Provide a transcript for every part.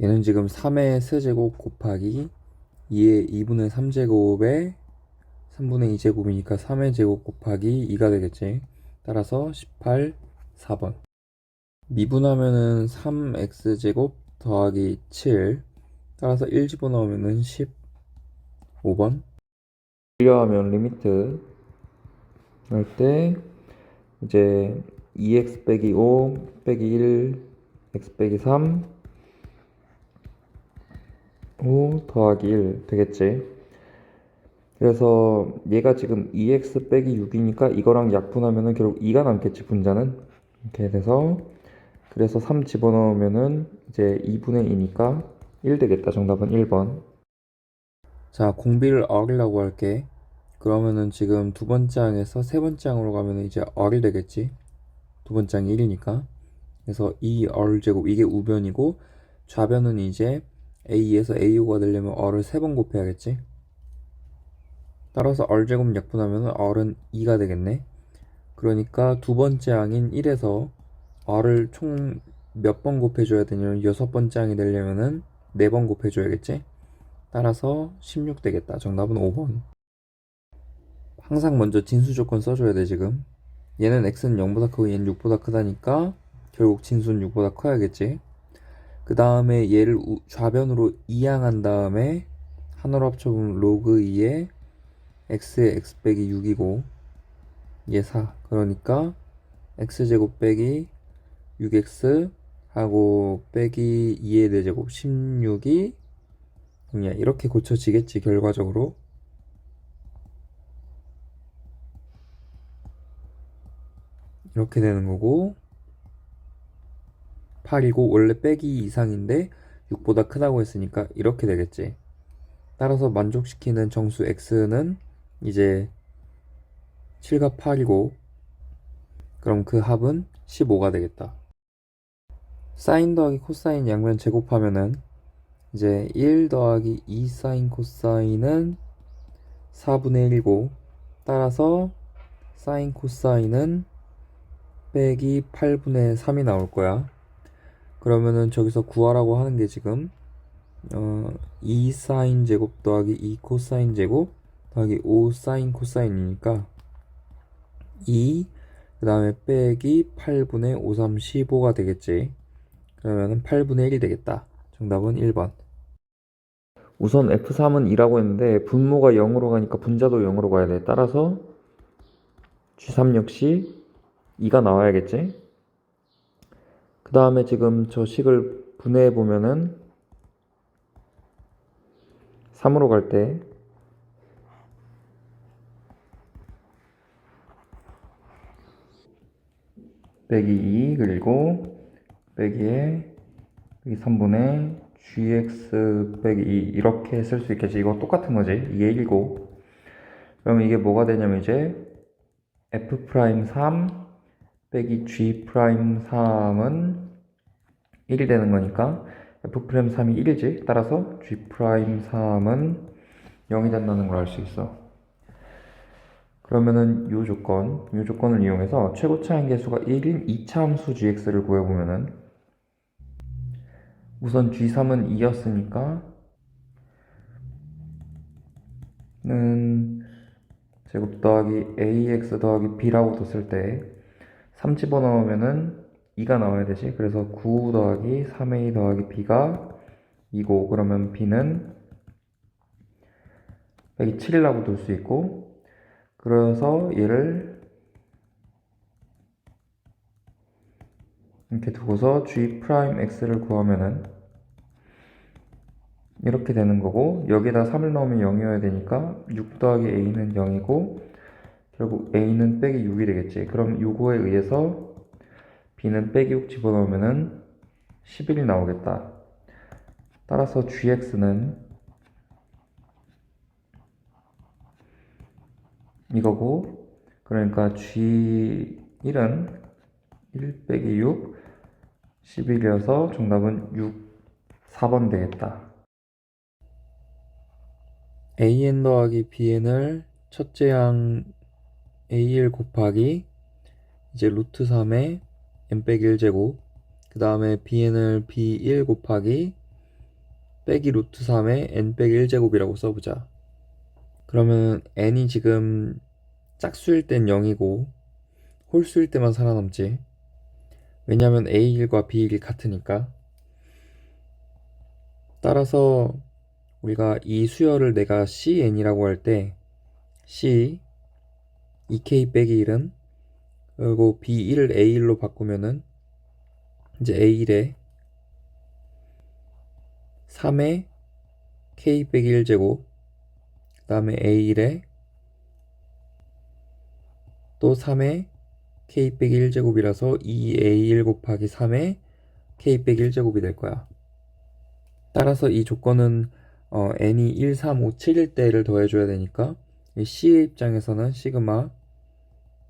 얘는 지금 3의 세제곱 곱하기 2의 2분의 3제곱에 3분의 2제곱이니까 3의 제곱 곱하기 2가 되겠지. 따라서 18, 4번. 미분하면은 3x제곱 더하기 7. 따라서 1 집어넣으면은 15번. 분리하면 리미트 할 때 이제 2x 빼기 5 빼기 1 x 빼기 3 5 더하기 1 되겠지. 그래서 얘가 지금 2x 빼기 6이니까 이거랑 약분하면은 결국 2가 남겠지, 분자는. 이렇게 돼서 그래서 3 집어넣으면은 이제 2분의 2니까 1 되겠다. 정답은 1번. 자, 공비를 어리라고 할게. 그러면은 지금 두 번째 항에서 세 번째 항으로 가면은 이제 어리 되겠지. 두 번째 항이 1이니까. 그래서 2얼 제곱, 이게 우변이고 좌변은 이제 a에서 a호가 되려면 어를 3번 곱해야겠지. 따라서 얼제곱 약분하면 얼은 2가 되겠네. 그러니까 두 번째 항인 1에서 얼을 총 몇 번 곱해줘야 되냐면 6번째 항이 되려면은 4번 곱해줘야겠지. 따라서 16 되겠다. 정답은 5번. 항상 먼저 진수 조건 써줘야 돼. 지금 얘는 x는 0보다 크고 얘는 6보다 크다니까 결국 진수는 6보다 커야겠지. 그 다음에 얘를 좌변으로 이항한 다음에 하나로 합쳐보면 로그 2에 x의 x 빼기 6이고 얘 4. 그러니까 x제곱 빼기 6x 하고 빼기 2의 4제곱 16이 그냥 이렇게 고쳐지겠지. 결과적으로 이렇게 되는 거고 8이고 원래 빼기 이상인데 6보다 크다고 했으니까 이렇게 되겠지. 따라서 만족시키는 정수 x는 이제 7과 8이고 그럼 그 합은 15가 되겠다. 사인 더하기 코사인 양면 제곱하면은 이제 1 더하기 2 사인 코사인은 4분의 1이고 따라서 사인 코사인은 빼기 8분의 3이 나올 거야. 그러면은 저기서 구하라고 하는 게 지금 2 사인 제곱 더하기 2 코사인 제곱 더하기 5 사인 코사인이니까 2 그 다음에 빼기 8분의 5, 3, 15가 되겠지. 그러면은 8분의 1이 되겠다. 정답은 1번. 우선 F3은 2라고 했는데 분모가 0으로 가니까 분자도 0으로 가야 돼. 따라서 G3 역시 2가 나와야겠지. 그 다음에 지금 저 식을 분해해 보면은 3으로 갈 때 빼기 2 그리고 빼기에 빼기 3분의 gx 빼기 2 이렇게 쓸 수 있겠지. 이거 똑같은 거지. 이게 1이고 그러면 이게 뭐가 되냐면 이제 f'3 빼기 g'3은 1이 되는 거니까 f'3이 1이지. 따라서 g'3은 0이 된다는 걸 알 수 있어. 그러면은 요 조건을 이용해서 최고차인 계수가 1인 2차 함수 gx를 구해보면은 우선 g3은 2였으니까 는 제곱 더하기 ax 더하기 b라고 뒀을 때 3 집어넣으면은 2가 나와야 되지. 그래서 9 더하기 3a 더하기 b가 2고 그러면 b는 빼기 7이라고 둘 수 있고 그래서 얘를 이렇게 두고서 g'x를 구하면은 이렇게 되는 거고 여기다 3을 넣으면 0이어야 되니까 6 더하기 a는 0이고 결국 a는 빼기 6이 되겠지. 그럼 요거에 의해서 b는 빼기 6 집어넣으면은 11이 나오겠다. 따라서 gx는 이거고 그러니까 g1은 1 빼기 6 11이어서 정답은 6, 4번 되겠다. an 더하기 bn을 첫째 항 a1 곱하기 이제 루트 3에 n 빼기 1제곱 그 다음에 bn을 b1 곱하기 빼기 루트 3의 n 빼기 1제곱이라고 써보자. 그러면 n이 지금 짝수일 땐 0이고 홀수일 때만 살아남지. 왜냐면 A1과 B1이 같으니까. 따라서 우리가 이 수열을 내가 CN이라고 할 때 C 2K 빼기 1은 그리고 B1을 A1로 바꾸면은 이제 A1에 3의 K 빼기 1제곱 그 다음에 A1에 또 3의 K 빼기 1제곱이라서 2A1 곱하기 3의 K 빼기 1제곱이 될 거야. 따라서 이 조건은 n이 1, 3, 5, 7일 때를 더해줘야 되니까 이 C의 입장에서는 시그마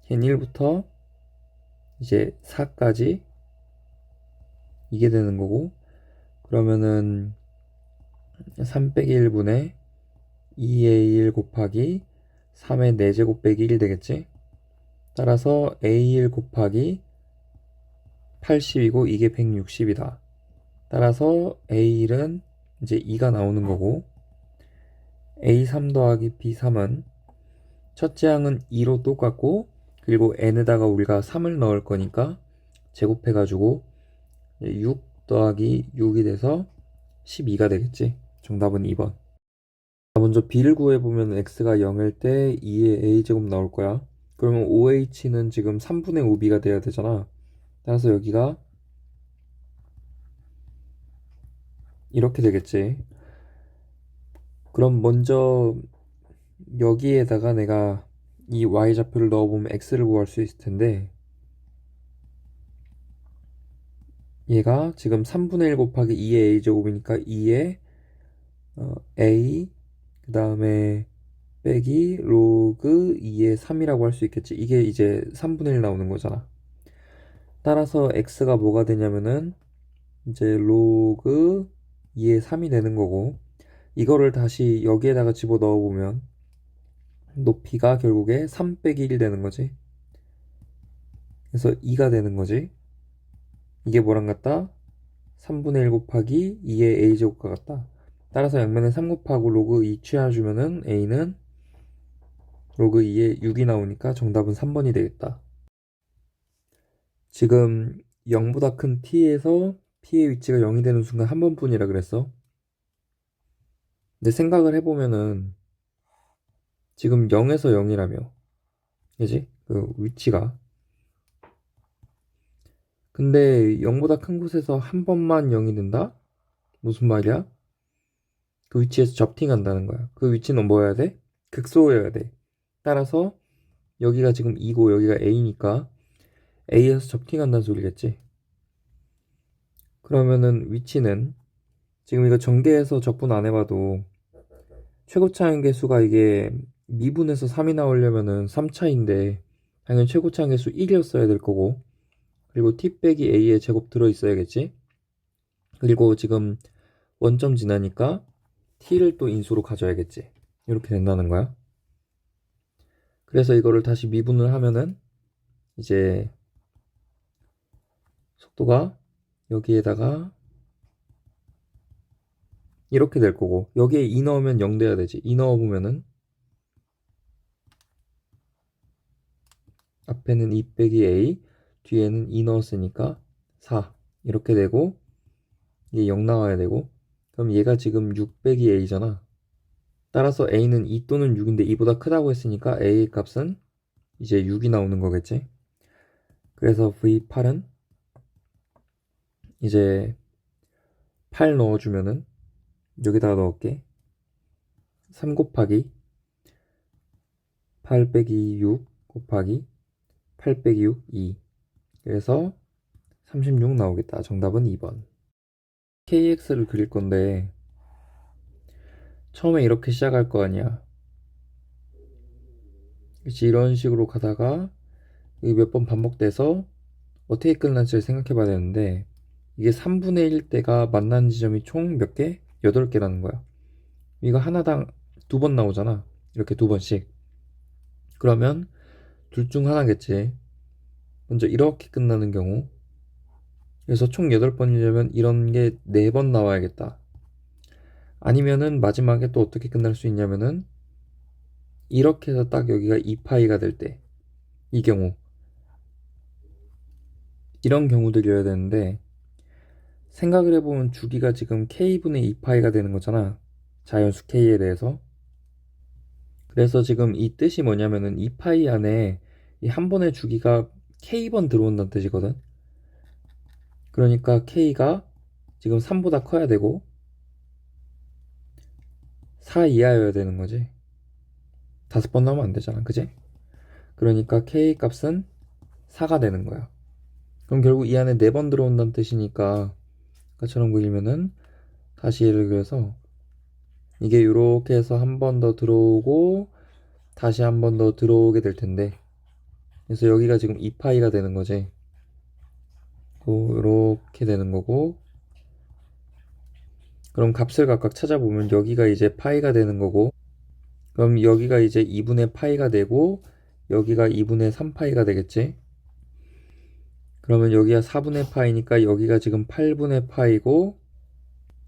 현 1부터 이제 4까지 이게 되는 거고, 그러면은 3 빼기 1분의 2A1 곱하기 3의 4제곱 빼기 1이 되겠지. 따라서 A1 곱하기 80이고 이게 160이다. 따라서 A1은 이제 2가 나오는 거고, A3 더하기 B3은 첫째 항은 2로 똑같고, 그리고 n에다가 우리가 3을 넣을 거니까 제곱해가지고 6 더하기 6이 돼서 12가 되겠지. 정답은 2번. 먼저 b를 구해보면 x가 0일 때 2의 a제곱 나올 거야. 그러면 OH는 지금 3분의 5b가 돼야 되잖아. 따라서 여기가 이렇게 되겠지. 그럼 먼저 여기에다가 내가 이 y좌표를 넣어보면 x를 구할 수 있을 텐데, 얘가 지금 3분의 1 곱하기 2의 a제곱이니까 2의 a 그 다음에 빼기 로그 2의 3이라고 할 수 있겠지. 이게 이제 3분의 1 나오는 거잖아. 따라서 x가 뭐가 되냐면은 이제 로그 2의 3이 되는 거고, 이거를 다시 여기에다가 집어 넣어보면 높이가 결국에 3 빼기 1이 되는 거지. 그래서 2가 되는 거지. 이게 뭐랑 같다? 3분의 1 곱하기 2의 a제곱과 같다. 따라서 양면에 3 곱하고 로그 2 취해주면은 a는 로그 2에 6이 나오니까 정답은 3번이 되겠다. 지금 0보다 큰 t에서 p의 위치가 0이 되는 순간 한 번뿐이라 그랬어. 근데 생각을 해보면은 지금 0에서 0이라며, 그지? 그 위치가. 근데 0보다 큰 곳에서 한 번만 0이 된다? 무슨 말이야? 그 위치에서 접팅한다는 거야. 그 위치는 뭐여야 돼? 극소여야 돼. 따라서 여기가 지금 2고 여기가 A니까 A에서 접팅한다는 소리겠지. 그러면은 위치는 지금 이거 전개해서 적분 안 해봐도 최고차항 계수가 이게 미분에서 3이 나오려면은 3차인데 당연히 최고차항 계수 1이었어야 될 거고, 그리고 t 빼기 a의 제곱 들어있어야겠지. 그리고 지금 원점 지나니까 t를 또 인수로 가져야겠지. 이렇게 된다는 거야. 그래서 이거를 다시 미분을 하면은 이제 속도가 여기에다가 이렇게 될 거고, 여기에 2 넣으면 0 돼야 되지. 2 넣어보면은 앞에는 2 빼기 a, 뒤에는 2 넣었으니까 4 이렇게 되고, 이게 0 나와야 되고, 그럼 얘가 지금 6 빼기 a잖아. 따라서 a는 2 또는 6인데 2보다 크다고 했으니까 a의 값은 이제 6이 나오는 거겠지. 그래서 v8은 이제 8 넣어주면은 여기다가 넣을게. 3 곱하기 8 빼기 6 곱하기 8 빼기 6, 2. 그래서 36 나오겠다. 정답은 2번. KX를 그릴 건데 처음에 이렇게 시작할 거 아니야. 그치, 이런 식으로 가다가 이게 몇 번 반복돼서 어떻게 끝날지를 생각해 봐야 되는데, 이게 3분의 1 때가 만나는 지점이 총 몇 개? 8개라는 거야. 이거 하나당 2번 나오잖아. 이렇게 2번씩. 그러면 둘 중 하나겠지. 먼저 이렇게 끝나는 경우. 그래서 총 8번이려면 이런 게 4번 나와야겠다. 아니면은 마지막에 또 어떻게 끝날 수 있냐면은 이렇게 해서 딱 여기가 2파이가 될 때, 이 경우, 이런 경우들이어야 되는데 생각을 해보면 주기가 지금 k분의 2파이가 되는 거잖아, 자연수 k에 대해서. 그래서 지금 이 뜻이 뭐냐면은 2파이 안에 이 한 번의 주기가 k번 들어온다는 뜻이거든. 그러니까 k가 지금 3보다 커야 되고 4 이하여야 되는 거지. 5번 나오면 안 되잖아, 그지? 그러니까 k 값은 4가 되는 거야. 그럼 결국 이 안에 4번 들어온다는 뜻이니까 아까처럼 그리면은, 다시 예를 들어서 이게 이렇게 해서 한 번 더 들어오고 다시 한 번 더 들어오게 될 텐데, 그래서 여기가 지금 2파이가 되는 거지. 이렇게 되는 거고, 그럼 값을 각각 찾아보면 여기가 이제 파이가 되는 거고, 그럼 여기가 이제 2분의 파이가 되고 여기가 2분의 3파이가 되겠지. 그러면 여기가 4분의 파이니까 여기가 지금 8분의 파이고,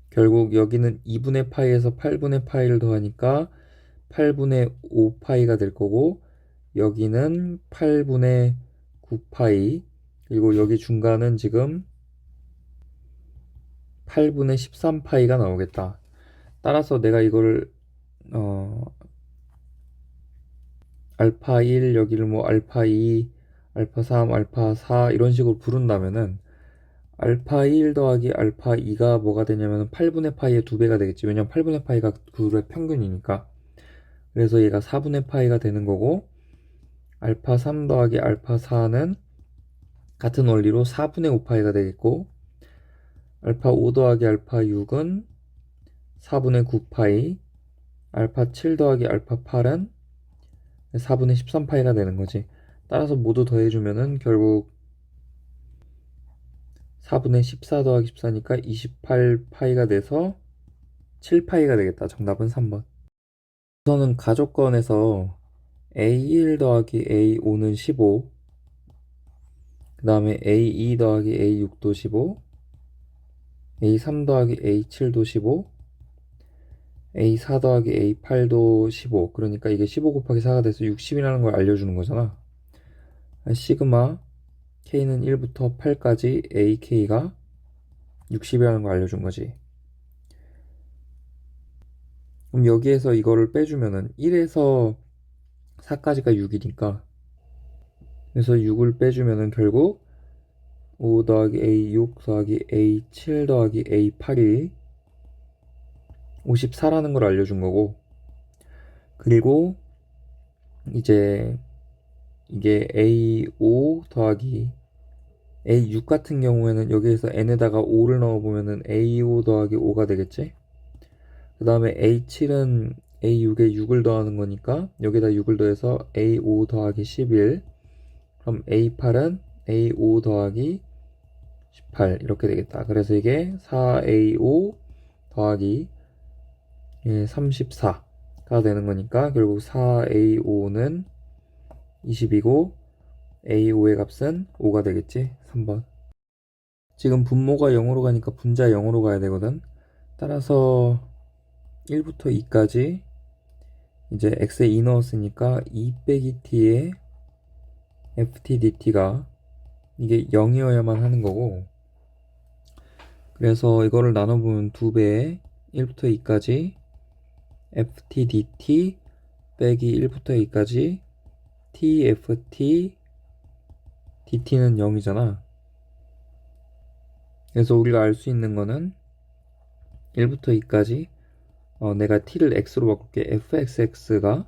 결국 여기는 2분의 파이에서 8분의 파이를 더하니까 8분의 5파이가 될 거고, 여기는 8분의 9파이, 그리고 여기 중간은 지금 8분의 13파이가 나오겠다. 따라서 내가 이거를 알파 1, 여기를 뭐 알파 2, 알파 3, 알파 4 이런 식으로 부른다면은 알파 1 더하기 알파 2가 뭐가 되냐면 8분의 파이의 2배가 되겠지. 왜냐면 8분의 파이가 그룹의 평균이니까. 그래서 얘가 4분의 파이가 되는 거고, 알파 3 더하기 알파 4는 같은 원리로 4분의 5파이가 되겠고, 알파 5 더하기 알파 6은 4분의 9파이, 알파 7 더하기 알파 8은 4분의 13파이가 되는 거지. 따라서 모두 더해주면은 결국 4분의 14 더하기 14니까 28파이가 돼서 7파이가 되겠다. 정답은 3번. 우선은 가족권에서 A1 더하기 A5는 15, 그 다음에 A2 더하기 A6도 15, A3 더하기 A7도 15, A4 더하기 A8도 15. 그러니까 이게 15 곱하기 4가 돼서 60이라는 걸 알려주는 거잖아. 시그마 K는 1부터 8까지 AK가 60이라는 걸 알려준 거지. 그럼 여기에서 이거를 빼주면은 1에서 4까지가 6이니까, 그래서 6을 빼주면은 결국 5 더하기 A6 더하기 A7 더하기 A8이 54라는 걸 알려준 거고, 그리고 이제 이게 A5 더하기 A6 같은 경우에는 여기에서 n에다가 5를 넣어보면은 A5 더하기 5가 되겠지? 그 다음에 A7은 A6에 6을 더하는 거니까 여기다 6을 더해서 A5 더하기 11, 그럼 A8은 A5 더하기 18 이렇게 되겠다. 그래서 이게 4A5 더하기 34가 되는 거니까 결국 4A5는 20이고 A5의 값은 5가 되겠지. 3번. 지금 분모가 0으로 가니까 분자 0으로 가야 되거든. 따라서 1부터 2까지 이제 x에 2 넣었으니까 2 빼기 t에 ft dt가 이게 0이어야만 하는 거고, 그래서 이거를 나눠보면 2배에 1부터 2까지 ft dt 빼기 1부터 2까지 tft dt는 0이잖아. 그래서 우리가 알 수 있는 거는 1부터 2까지 내가 t를 x로 바꿀게. fxx가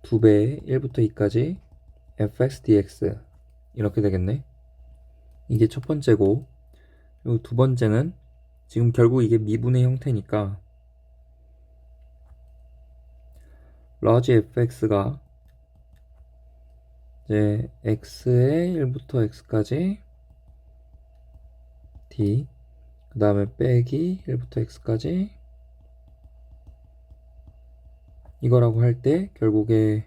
2배에 1부터 2까지 fx dx 이렇게 되겠네. 이게 첫 번째고, 그리고 두 번째는 지금 결국 이게 미분의 형태니까 large fx가 이제 x에 1부터 x까지 d, 그 다음에 빼기 1부터 x까지 이거라고 할 때 결국에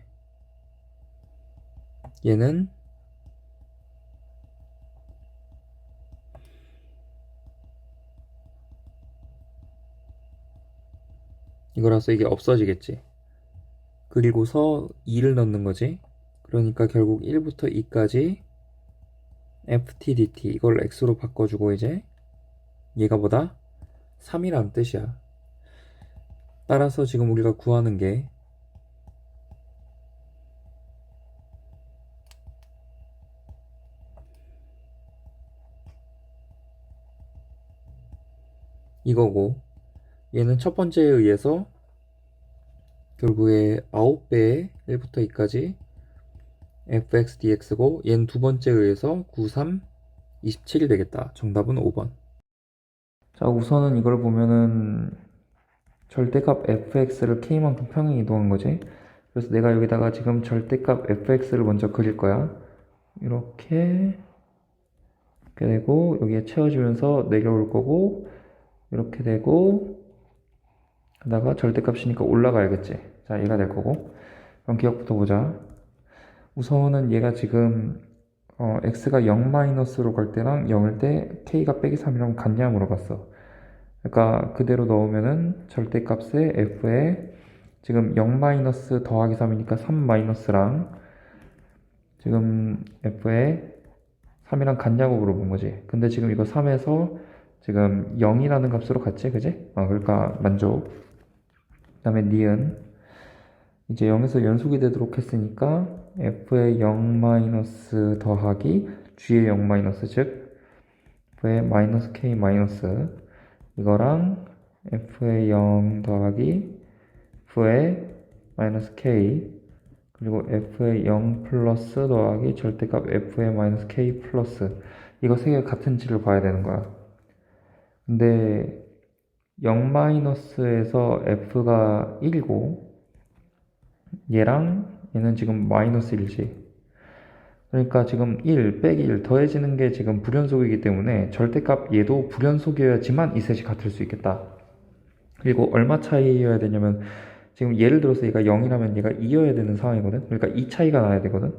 얘는 이거라서 이게 없어지겠지. 그리고서 2를 넣는 거지. 그러니까 결국 1부터 2까지 ftdt 이걸 x로 바꿔주고 이제 얘가 뭐다? 3이란 뜻이야. 따라서 지금 우리가 구하는 게 이거고, 얘는 첫 번째에 의해서 결국에 9배의 1부터 2까지 fx dx고, 얘는 두 번째에 의해서 9, 3, 27이 되겠다. 정답은 5번. 자, 우선은 이걸 보면은 절대값 fx를 k만큼 평행 이동한 거지. 그래서 내가 여기다가 지금 절대값 fx를 먼저 그릴 거야. 이렇게 되고 여기에 채워주면서 내려올 거고, 이렇게 되고 하다가 절대값이니까 올라가야겠지. 자, 얘가 될 거고. 그럼 기억부터 보자. 우선은 얘가 지금 x가 0-로 갈 때랑 0일 때 k가 빼기 3이랑 같냐 물어봤어. 그러니까 그대로 넣으면은 절대값에 f에 지금 0- 더하기 3이니까 3-랑 지금 f에 3이랑 같냐고 물어본 거지. 근데 지금 이거 3에서 지금 0이라는 값으로 갔지, 그지? 그러니까 만족. 그 다음에 니은 이제 0에서 연속이 되도록 했으니까 f의 0- 더하기 g의 0- 즉 f의 마이너스 k 마이너스 이거랑 f의 0 더하기 f의 마이너스 k 그리고 f의 0 플러스 더하기 절대값 f의 마이너스 k 플러스 이거 세 개가 같은지를 봐야 되는 거야. 근데 0-에서 f가 1이고 얘랑 얘는 지금 마이너스 1이지. 그러니까 지금 1 빼기 1 더해지는 게 지금 불연속이기 때문에 절대값 얘도 불연속이어야지만 이 셋이 같을 수 있겠다. 그리고 얼마 차이여야 되냐면 지금 예를 들어서 얘가 0이라면 얘가 2여야 되는 상황이거든. 그러니까 2 차이가 나야 되거든.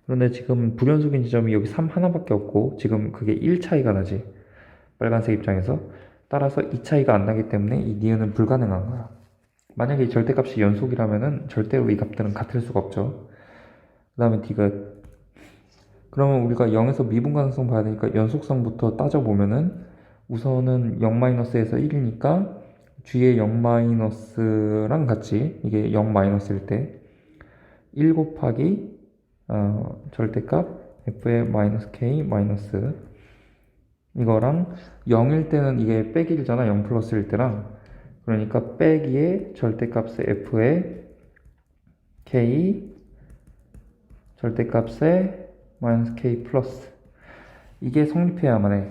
그런데 지금 불연속인 지점이 여기 3 하나밖에 없고 지금 그게 1 차이가 나지. 빨간색 입장에서. 따라서 2 차이가 안 나기 때문에 이 니은은 불가능한 거야. 만약에 이 절대값이 연속이라면은 절대로 이 값들은 같을 수가 없죠. 그 다음에 디귿. 그러면 우리가 0에서 미분 가능성 봐야 되니까 연속성부터 따져보면은 우선은 0-에서 1이니까 g의 0-랑 같이 이게 0-일 때 1 곱하기 절대값 f의 마이너스 k 마이너스 이거랑 0일 때는 이게 빼기 1잖아. 0 플러스일 때랑 그러니까 빼기의 절대값의 f의 k 절대값의 마이너스 k 플러스 이게 성립해야만 해.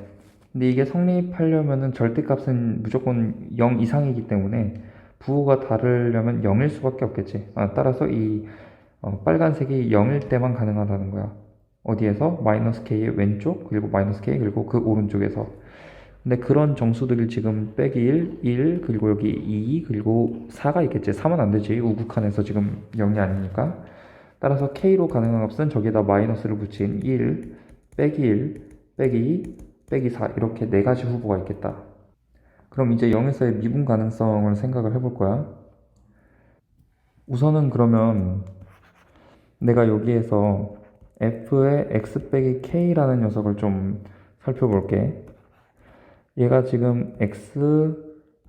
근데 이게 성립하려면은 절대값은 무조건 0 이상이기 때문에 부호가 다르려면 0일 수밖에 없겠지. 따라서 이 빨간색이 0일 때만 가능하다는 거야. 어디에서? 마이너스 k의 왼쪽 그리고 마이너스 k 그리고 그 오른쪽에서. 근데 그런 정수들이 지금 빼기 1 그리고 여기 2 그리고 4가 있겠지. 3은 안 되지. 우극한에서 지금 0이 아니니까. 따라서 k로 가능한 값은 저기에다 마이너스를 붙인 1 빼기 1 빼기 2 빼기 4 이렇게 네 가지 후보가 있겠다. 그럼 이제 0에서의 미분 가능성을 생각을 해볼 거야. 우선은 그러면 내가 여기에서 f의 x 빼기 k라는 녀석을 좀 살펴볼게. 얘가 지금 x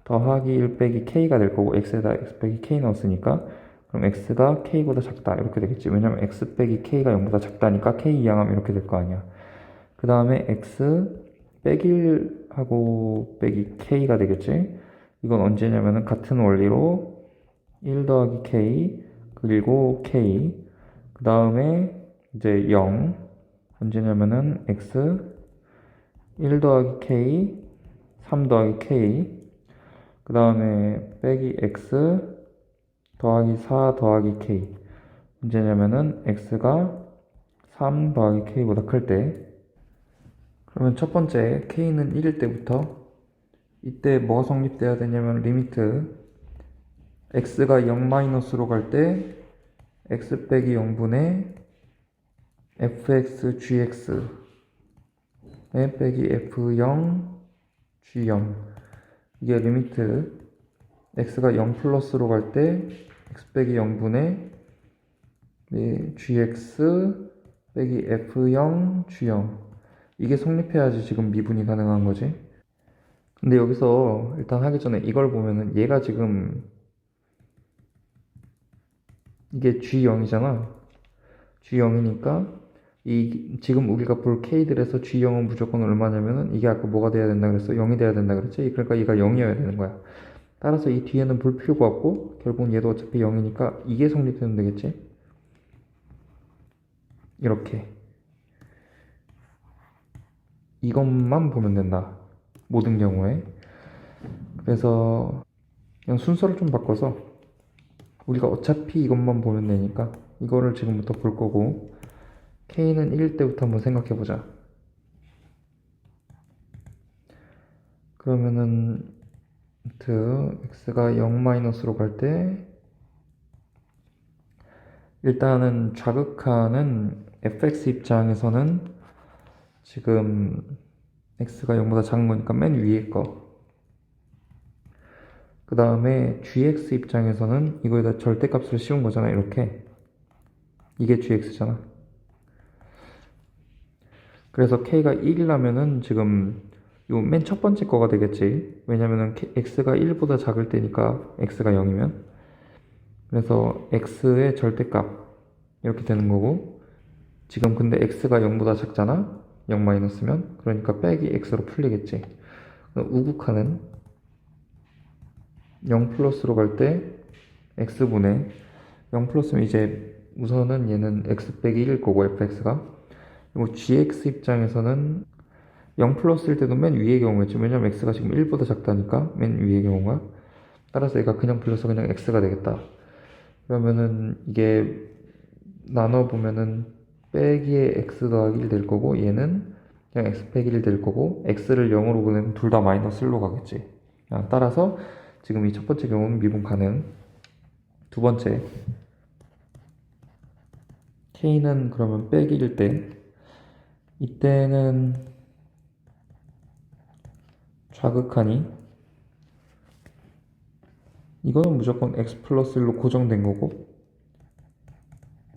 더하기 1 빼기 k가 될 거고 x에다 x 빼기 k 넣었으니까 그럼 x가 k보다 작다 이렇게 되겠지. 왜냐면 x 빼기 k가 0보다 작다니까 k 이항하면 이렇게 될 거 아니야. 그 다음에 x 빼기 1하고 빼기 k가 되겠지. 이건 언제냐면은 같은 원리로 1 더하기 k 그리고 k 그 다음에 이제 0 언제냐면은 x 1 더하기 k 3 더하기 k 그 다음에 빼기 x 더하기 4 더하기 k 언제냐면은 x가 3 더하기 k보다 클 때. 그러면 첫 번째 k는 1일 때부터 이때 뭐가 성립돼야 되냐면 리미트 x가 0-로 갈 때 x 빼기 0분의 fx gx 빼기 f0 g0 이게 리미트 x가 0 플러스로 갈 때 x 빼기 0분의 gx 빼기 f0 g0 이게 성립해야지 지금 미분이 가능한 거지. 근데 여기서 일단 하기 전에 이걸 보면은 얘가 지금 이게 g0이잖아. g0이니까 이 지금 우리가 볼 k들에서 g0은 무조건 얼마냐면은 이게 아까 뭐가 돼야 된다 그랬어? 0이 돼야 된다 그랬지? 그러니까 얘가 0이어야 되는 거야. 따라서 이 뒤에는 볼 필요가 없고 결국은 얘도 어차피 0이니까 이게 성립되면 되겠지? 이렇게 이것만 보면 된다. 모든 경우에. 그래서 그냥 순서를 좀 바꿔서 우리가 어차피 이것만 보면 되니까 이거를 지금부터 볼 거고 k는 1일 때부터 한번 생각해 보자. 그러면은 x가 0-로 갈 때 일단은 좌극하는 fx 입장에서는 지금 x가 0보다 작은 거니까 맨 위에 거. 그 다음에 gx 입장에서는 이거에다 절대값을 씌운 거잖아. 이렇게 이게 gx잖아. 그래서 k가 1이라면은 지금 요 맨 첫 번째 거가 되겠지. 왜냐면은 x가 1보다 작을 때니까 x가 0이면 그래서 x의 절대값 이렇게 되는 거고 지금 근데 x가 0보다 작잖아. 0 마이너스면 그러니까 빼기 x로 풀리겠지. 우극하는 0 플러스로 갈 때 x분의 0 플러스면 이제 우선은 얘는 x 빼기 1일 거고 fx가 그리고 gx 입장에서는 0 플러스일 때도 맨 위의 경우겠죠. 왜냐면 x가 지금 1보다 작다니까 맨 위의 경우가 따라서 얘가 그냥 불려서 그냥 x가 되겠다. 그러면은 이게 나눠보면은 빼기의 x 더하기 1 될 거고 얘는 그냥 x 빼기 1 될 거고 x를 0으로 보내면 둘 다 마이너스 1로 가겠지. 따라서 지금 이 첫 번째 경우는 미분 가능. 두 번째 k는 그러면 빼기 1일 때 이때는 좌극하니 이거는 무조건 x 플러스 1로 고정된 거고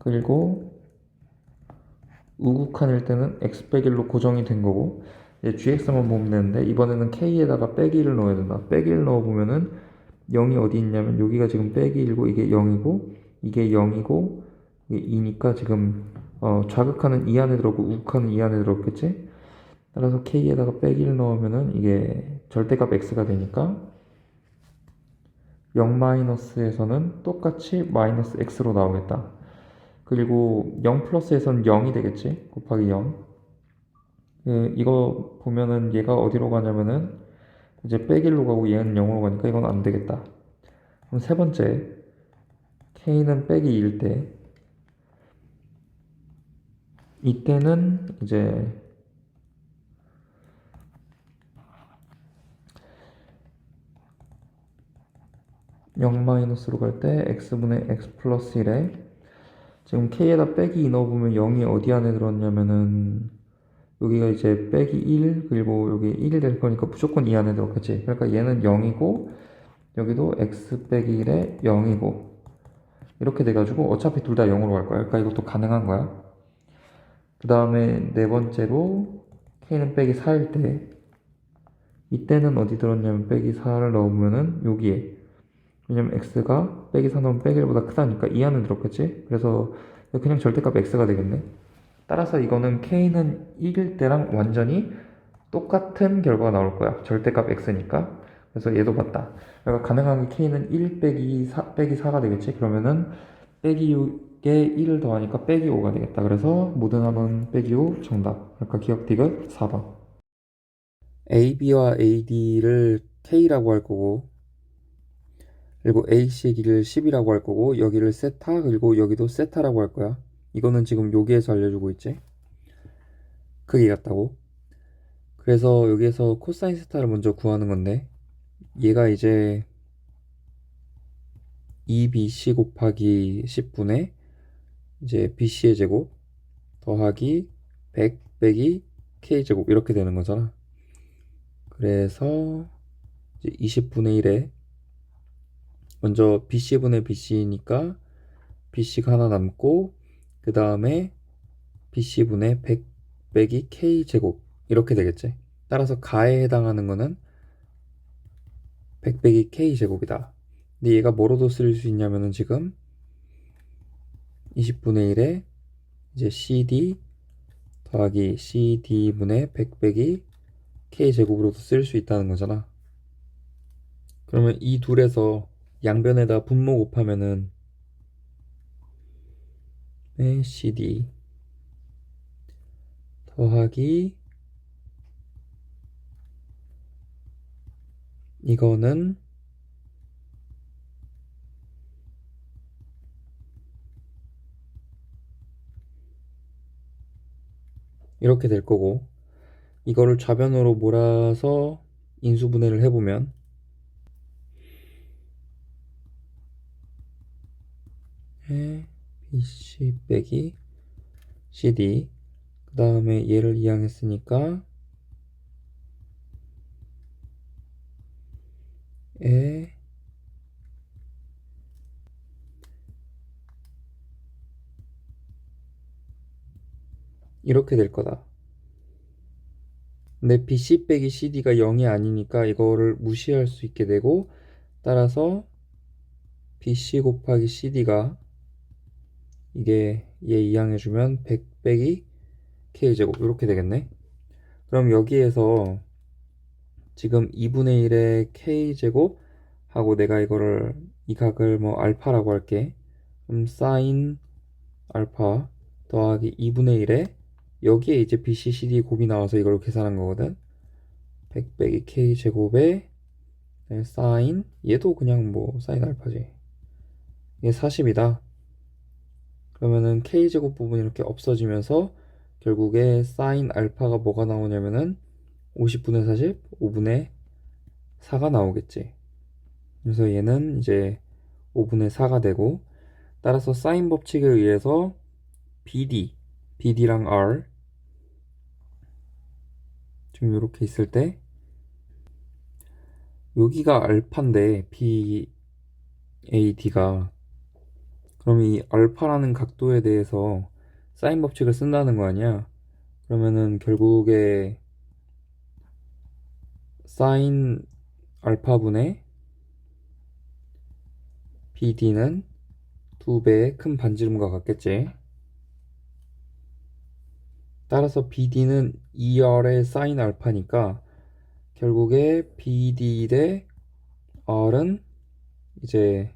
그리고 우극한일 때는 x 빼기 1로 고정이 된 거고 이제 gx만 보면 되는데 이번에는 k에다가 빼기 1을 넣어야 된다. 빼기 1 넣어보면은 0이 어디 있냐면 여기가 지금 빼기 1이고 이게 0이고 이게 0이고 이게 2니까 지금 좌극하는 이 안에 들어오고 우극하는 이 안에 들어오겠지. 따라서 k에다가 빼기 1 넣으면은 이게 절대값 x가 되니까 0-에서는 똑같이 마이너스 x로 나오겠다. 그리고 0 플러스에서는 0이 되겠지. 곱하기 0. 이거 보면은 얘가 어디로 가냐면은 이제 빼기로 가고 얘는 0으로 가니까 이건 안 되겠다. 그럼 세 번째 k는 빼기 2일 때 이때는 이제 0-로 갈 때 x분의 x 플러스 1에 지금 k에다 빼기 2 넣어보면 0이 어디 안에 들었냐면은 여기가 이제 빼기 1 그리고 여기 1이 될 거니까 무조건 이 안에 들어갔지. 그러니까 얘는 0이고 여기도 x 빼기 1에 0이고 이렇게 돼가지고 어차피 둘 다 0으로 갈 거야. 그러니까 이것도 가능한 거야. 그 다음에 네 번째로 k는 빼기 4일 때 이때는 어디 들었냐면 빼기 4를 넣어보면은 여기에 왜냐면 x가 빼기 4 넣으면 빼기 1보다 크다니까 이 안에 들었겠지? 그래서 그냥 절대값 x가 되겠네. 따라서 이거는 k는 1일 때랑 완전히 똑같은 결과가 나올 거야. 절대값 x니까. 그래서 얘도 맞다. 그러니까 가능한 게 k는 1 빼기 4, 빼기 4가 되겠지? 그러면은 빼기 6에 1을 더하니까 빼기 5가 되겠다. 그래서 모든 합은 빼기 5 정답. 그러니까 기억 디귿 4번. AB와 AD를 K라고 할 거고 그리고 AC의 길이를 10이라고 할 거고 여기를 세타 그리고 여기도 세타라고 할 거야. 이거는 지금 여기에서 알려주고 있지. 크기 같다고. 그래서 여기에서 코사인 세타를 먼저 구하는 건데 얘가 이제 2BC 곱하기 10분의 이제 BC의 제곱 더하기 100 빼기 K제곱 이렇게 되는 거잖아. 그래서 이제 20분의 1에 먼저 BC분의 BC니까 BC가 하나 남고 그 다음에 BC분의 100 빼기 K제곱 이렇게 되겠지. 따라서 가에 해당하는 거는 100 빼기 K제곱이다. 근데 얘가 뭐로도 쓸 수 있냐면은 지금 20분의 1에 이제 CD 더하기 CD분의 100 빼기 K제곱으로도 쓸 수 있다는 거잖아. 그러면 이 둘에서 양변에다 분모 곱하면은 CD 더하기 이거는 이렇게 될 거고 이거를 좌변으로 몰아서 인수분해를 해보면 BC 빼기 CD 그 다음에 얘를 이항했으니까 에 이렇게 될 거다. 근데 BC 빼기 CD가 0이 아니니까 이거를 무시할 수 있게 되고 따라서 BC 곱하기 CD가 이게 얘 이항해주면 100 빼기 K제곱 이렇게 되겠네. 그럼 여기에서 지금 2분의 1의 K제곱 하고 내가 이거를 이 각을 뭐 알파라고 할게. 그럼 사인 알파 더하기 2분의 1에 여기에 이제 BCCD 곱이 나와서 이걸 계산한 거거든. 100 빼기 K제곱에 사인 얘도 그냥 뭐 사인 알파지. 이게 40이다. 그러면은 K제곱 부분이 이렇게 없어지면서 결국에 사인 알파가 뭐가 나오냐면은 50분의 40, 5분의 4가 나오겠지. 그래서 얘는 이제 5분의 4가 되고 따라서 사인 법칙에 의해서 BD랑 R 지금 이렇게 있을 때 여기가 알파인데 BAD가 그럼 이 알파라는 각도에 대해서 사인 법칙을 쓴다는 거 아니야? 그러면은 결국에 사인 알파분의 BD는 2배의 큰 반지름과 같겠지. 따라서 BD는 2R의 사인 알파니까 결국에 BD 대 R은 이제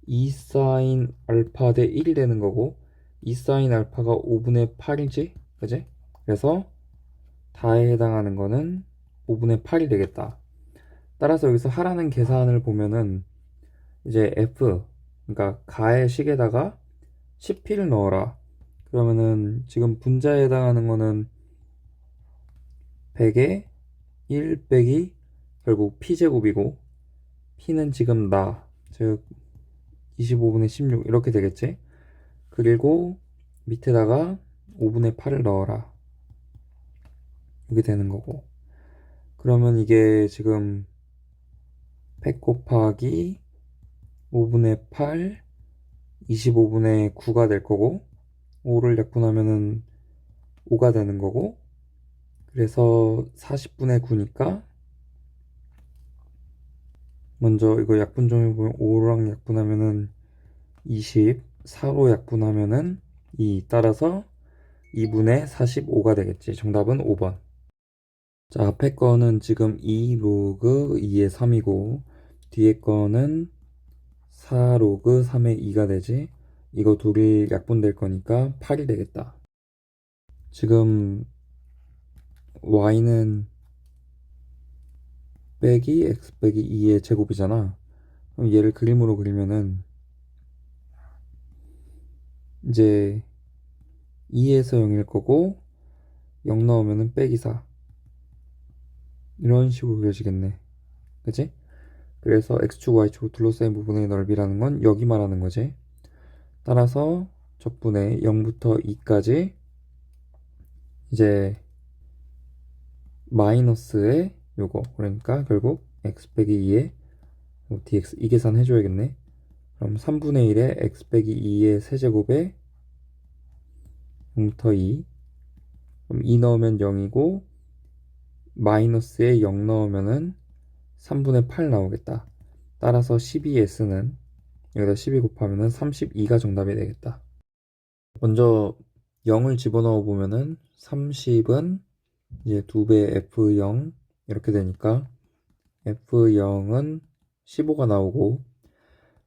2 사인 알파 대 1이 되는 거고 2 사인 알파가 5분의 8이지? 그지? 그래서 다에 해당하는 거는 5분의 8이 되겠다. 따라서 여기서 하라는 계산을 보면은 이제 F 그러니까 가의 식에다가 10p를 넣어라. 그러면은 지금 분자에 해당하는 거는 100에 1 빼기 결국 p제곱이고 p는 지금 즉 25분의 16 이렇게 되겠지. 그리고 밑에다가 5분의 8을 넣어라. 이게 되는 거고. 그러면 이게 지금 100 곱하기 5분의 8, 25분의 9가 될 거고 5를 약분하면은 5가 되는 거고 그래서 40분의 9니까 먼저 이거 약분 좀 해보면 5랑 약분하면은 20, 4로 약분하면은 2 따라서 2분의 45가 되겠지. 정답은 5번. 자, 앞에 거는 지금 2 로그 2의 3이고 뒤에 거는 4 로그 3의 2가 되지. 이거 둘이 약분될 거니까 8이 되겠다. 지금 y는 빼기 x 빼기 2의 제곱이잖아. 그럼 얘를 그림으로 그리면은 이제 2에서 0일 거고 0 나오면은 빼기 4 이런 식으로 그려지겠네. 그치? 그래서 x축 y축 둘러싸인 부분의 넓이라는 건 여기 말하는 거지. 따라서 적분의 0부터 2까지 이제 마이너스의 요거 그러니까 결국 x 빼기 2의 dx 이 계산 해줘야겠네. 그럼 3분의 1에 x 빼기 2의 세제곱에 0부터 2. 그럼 2 넣으면 0이고 마이너스에 0 넣으면은 3분의 8 나오겠다. 따라서 12s는 여기다 12 곱하면은 32가 정답이 되겠다. 먼저 0을 집어넣어 보면은 30은 이제 2배 F0 이렇게 되니까 F0은 15가 나오고,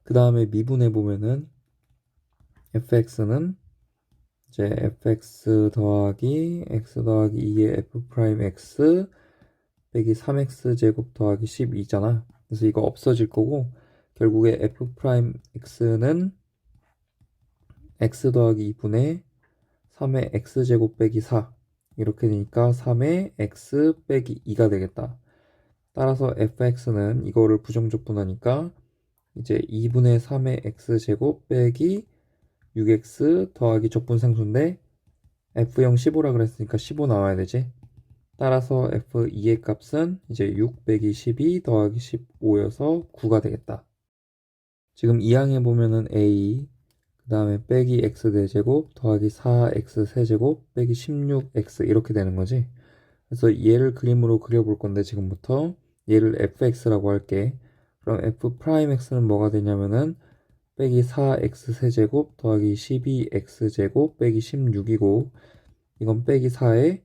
그 다음에 미분해 보면은 fx는 이제 fx 더하기 x 더하기 2의 f 프라임 x 빼기 3x 제곱 더하기 12잖아. 그래서 이거 없어질 거고, 결국에 f 프라임 x는 x 더하기 2분의 3의 x 제곱 빼기 4 이렇게 되니까 3의 x 빼기 2가 되겠다. 따라서 fx는 이거를 부정적분하니까 이제 2분의 3의 x제곱 빼기 6x 더하기 적분상수인데 f0 15라 그랬으니까 15 나와야 되지. 따라서 f2의 값은 이제 6 빼기 12 더하기 15여서 9가 되겠다. 지금 이 항에 보면은 a 그 다음에 빼기 x 대제곱 더하기 4x 세제곱 빼기 16x 이렇게 되는 거지. 그래서 얘를 그림으로 그려볼 건데 지금부터 얘를 fx라고 할게. 그럼 f 프라임 x는 뭐가 되냐면은 빼기 4x 세제곱 더하기 12x 제곱 빼기 16이고, 이건 빼기 4에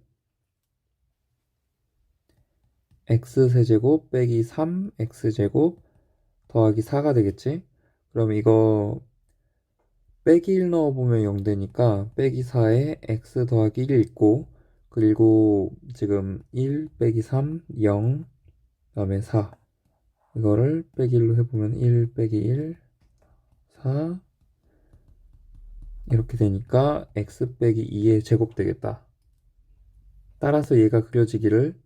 x 세제곱 빼기 3x 제곱 더하기 4가 되겠지. 그럼 이거 빼기 1 넣어보면 0 되니까 빼기 4에 x 더하기 1 있고, 그리고 지금 1 빼기 3 0 그 다음에 4 이거를 빼기 1로 해보면 1 빼기 1 4 이렇게 되니까 x 빼기 2의 제곱 되겠다. 따라서 얘가 그려지기를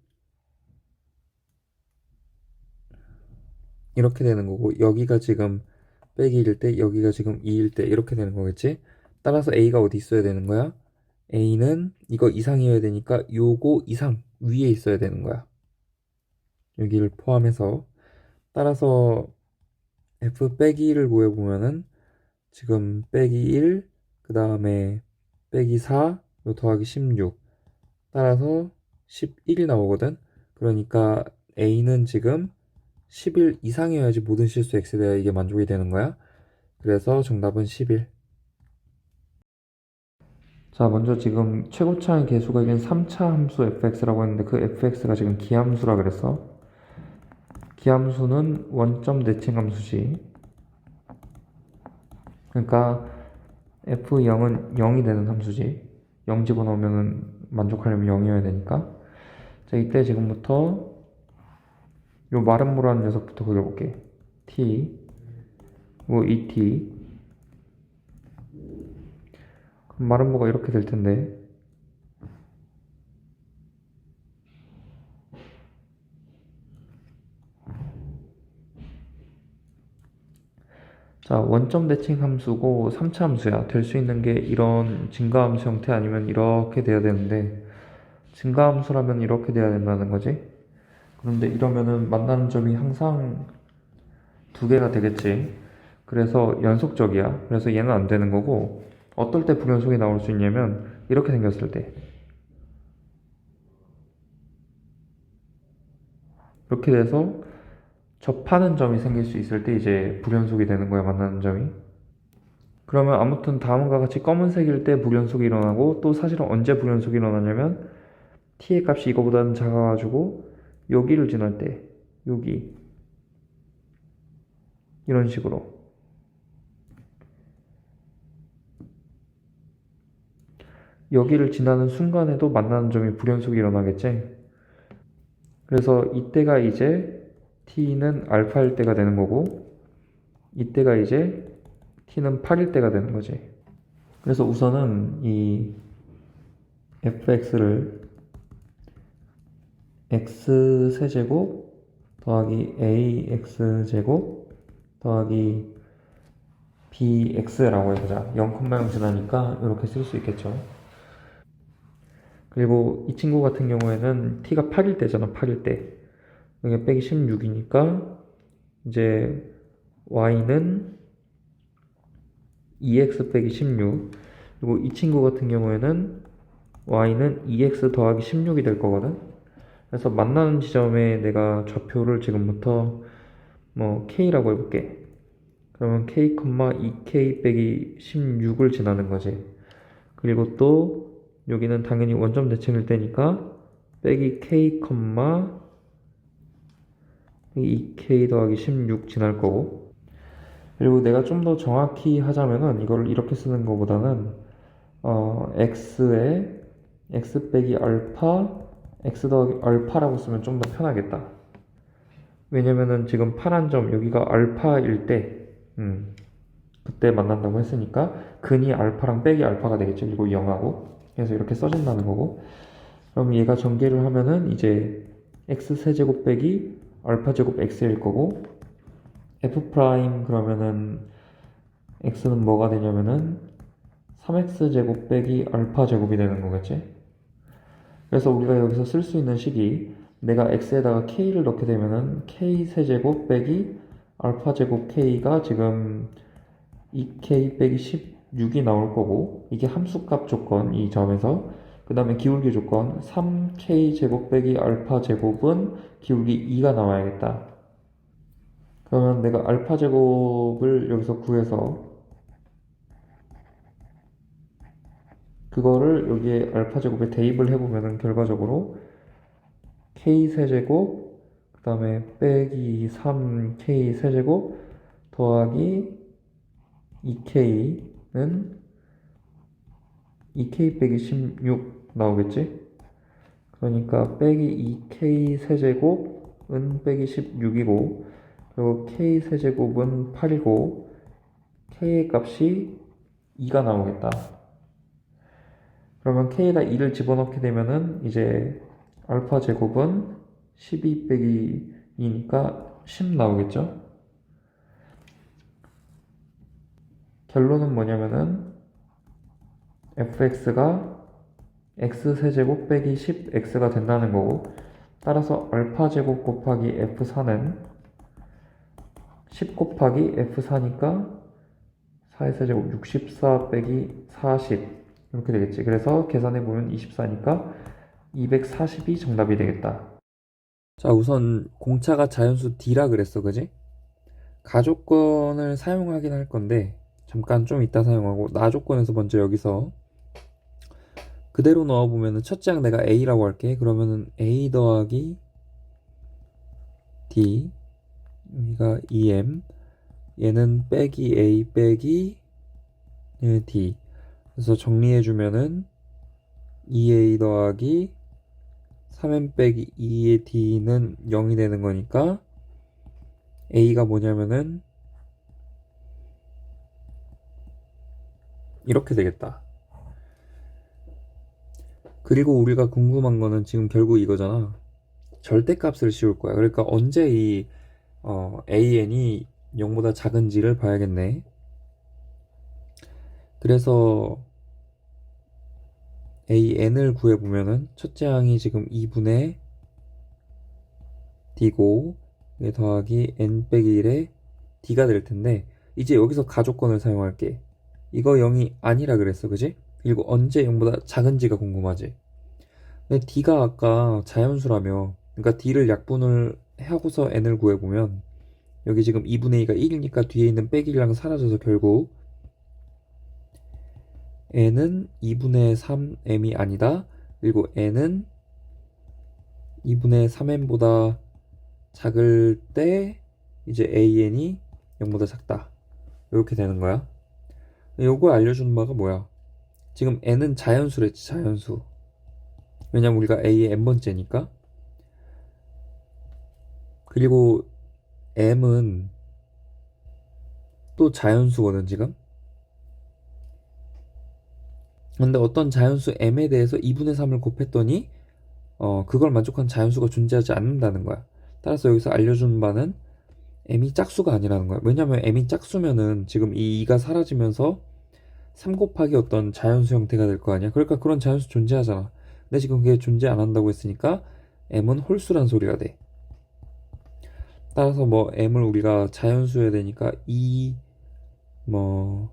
이렇게 되는 거고, 여기가 지금 빼기 1일 때 여기가 지금 2일 때 이렇게 되는 거겠지. 따라서 a가 어디 있어야 되는 거야? a는 이거 이상이어야 되니까 요거 이상 위에 있어야 되는 거야, 여기를 포함해서. 따라서 f 빼기 1을 구해보면은 지금 빼기 1, 그 다음에 빼기 4, 요 더하기 16, 따라서 11이 나오거든. 그러니까 a는 지금 11 이상이어야지 모든 실수 x에 대해 이게 만족이 되는 거야. 그래서 정답은 11. 자, 먼저 지금 최고차의 계수가 이긴 3차 함수 fx라고 했는데 그 fx가 지금 기함수라 그랬어. 기함수는 원점 대칭 함수지. 그러니까 f0은 0이 되는 함수지. 0 집어넣으면 만족하려면 0이어야 되니까. 자, 이때 지금부터 요 마름모라는 녀석부터 그려볼게. t, 뭐 et. 그럼 마름모가 이렇게 될 텐데, 자, 원점 대칭 함수고 3차 함수야. 될 수 있는 게 이런 증가함수 형태 아니면 이렇게 돼야 되는데, 증가함수라면 이렇게 돼야 된다는 거지. 그런데 이러면은 만나는 점이 항상 두 개가 되겠지. 그래서 연속적이야. 그래서 얘는 안 되는 거고, 어떨 때 불연속이 나올 수 있냐면 이렇게 생겼을 때, 이렇게 돼서 접하는 점이 생길 수 있을 때 이제 불연속이 되는 거야, 만나는 점이. 그러면 아무튼 다음과 같이 검은색일 때 불연속이 일어나고, 또 사실은 언제 불연속이 일어나냐면 t의 값이 이거보다는 작아가지고 여기를 지날 때, 여기 이런 식으로 여기를 지나는 순간에도 만나는 점이 불연속이 일어나겠지. 그래서 이때가 이제 t는 알파일 때가 되는 거고, 이때가 이제 t는 8일 때가 되는 거지. 그래서 우선은 이 fx를 x세제곱 더하기 ax제곱 더하기 bx라고 해보자. 0,0 지나니까 이렇게 쓸 수 있겠죠. 그리고 이 친구 같은 경우에는 t가 8일 때잖아. 8일 때 여기 빼기 16이니까 이제 y는 2x 빼기 16, 그리고 이 친구 같은 경우에는 y는 2x 더하기 16이 될 거거든. 그래서 만나는 지점에 내가 좌표를 지금부터 뭐 k라고 해볼게. 그러면 k, 2k 빼기 16을 지나는 거지. 그리고 또 여기는 당연히 원점 대칭일 때니까 빼기 k, 2k 더하기 16 지날 거고. 그리고 내가 좀 더 정확히 하자면은 이걸 이렇게 쓰는 것보다는 x에 x 빼기 알파 x 더하기 알파라고 쓰면 좀 더 편하겠다. 왜냐면은 지금 파란 점 여기가 알파일 때 그때 만난다고 했으니까 근이 알파랑 빼기 알파가 되겠죠. 그리고 0하고 그래서 이렇게 써진다는 거고. 그럼 얘가 전개를 하면은 이제 x 세제곱 빼기 알파 제곱 x일 거고, f 프라임 그러면은 x는 뭐가 되냐면은 3x 제곱 빼기 알파 제곱이 되는 거겠지. 그래서 우리가 여기서 쓸 수 있는 식이 내가 x에다가 k를 넣게 되면은 k 세제곱 빼기 알파 제곱 k가 지금 2k 빼기 16이 나올 거고, 이게 함수값 조건 이 점에서. 그 다음에 기울기 조건 3k 제곱 빼기 알파 제곱은 기울기 2가 나와야겠다. 그러면 내가 알파 제곱을 여기서 구해서 그거를 여기에 알파 제곱에 대입을 해보면은 결과적으로 k 세제곱 그 다음에 빼기 3k 세제곱 더하기 2k는 2k 빼기 16 나오겠지? 그러니까 빼기 2k 세제곱은 빼기 16이고, 그리고 k 세제곱은 8이고 k의 값이 2가 나오겠다. 그러면 k에다 2를 집어넣게 되면은 이제 알파 제곱은 12 빼기 2니까 10 나오겠죠? 결론은 뭐냐면은 fx가 x세제곱 빼기 10x가 된다는 거고, 따라서 알파 제곱 곱하기 f4는 10 곱하기 f4니까 4의 세제곱 64 빼기 40 이렇게 되겠지. 그래서 계산해보면 24니까 240이 정답이 되겠다. 자, 우선 공차가 자연수 D라 그랬어, 그지? 가조건을 사용하긴 할 건데 잠깐 좀 이따 사용하고, 나조건에서 먼저 여기서 그대로 넣어보면은 첫째 항 내가 A라고 할게. 그러면은 A 더하기 D, 여기가 2M, 얘는 빼기 A 빼기 D. 그래서 정리해주면은 2A 더하기 3M 빼기 2의 D는 0이 되는 거니까 A가 뭐냐면은 이렇게 되겠다. 그리고 우리가 궁금한 거는 지금 결국 이거잖아. 절대값을 씌울 거야. 그러니까 언제 이 AN이 0보다 작은지를 봐야겠네. 그래서 AN을 구해보면은 첫째 항이 지금 2분의 D고, 이게 더하기 N 빼기 1의 D가 될 텐데, 이제 여기서 가조건을 사용할게. 이거 0이 아니라 그랬어, 그지? 그리고 언제 0보다 작은지가 궁금하지? 근데 D가 아까 자연수라며, 그러니까 D를 약분을 하고서 N을 구해보면 여기 지금 2분의 2가 1이니까 뒤에 있는 빼기 1랑 사라져서 결국 N은 2분의 3M이 아니다. 그리고 N은 2분의 3M보다 작을 때 이제 AN이 0보다 작다. 이렇게 되는 거야. 요거 알려주는 바가 뭐야? 지금 N은 자연수랬지, 자연수. 왜냐면 우리가 A의 N번째니까. 그리고 M은 또 자연수거든, 지금. 근데 어떤 자연수 M에 대해서 2분의 3을 곱했더니 그걸 만족한 자연수가 존재하지 않는다는 거야. 따라서 여기서 알려주는 바는 M이 짝수가 아니라는 거야. 왜냐면 M이 짝수면은 지금 이 2가 사라지면서 3 곱하기 어떤 자연수 형태가 될 거 아니야. 그러니까 그런 자연수 존재하잖아. 근데 지금 그게 존재 안 한다고 했으니까 M은 홀수란 소리가 돼. 따라서 뭐 m을 우리가 자연수여야 되니까 뭐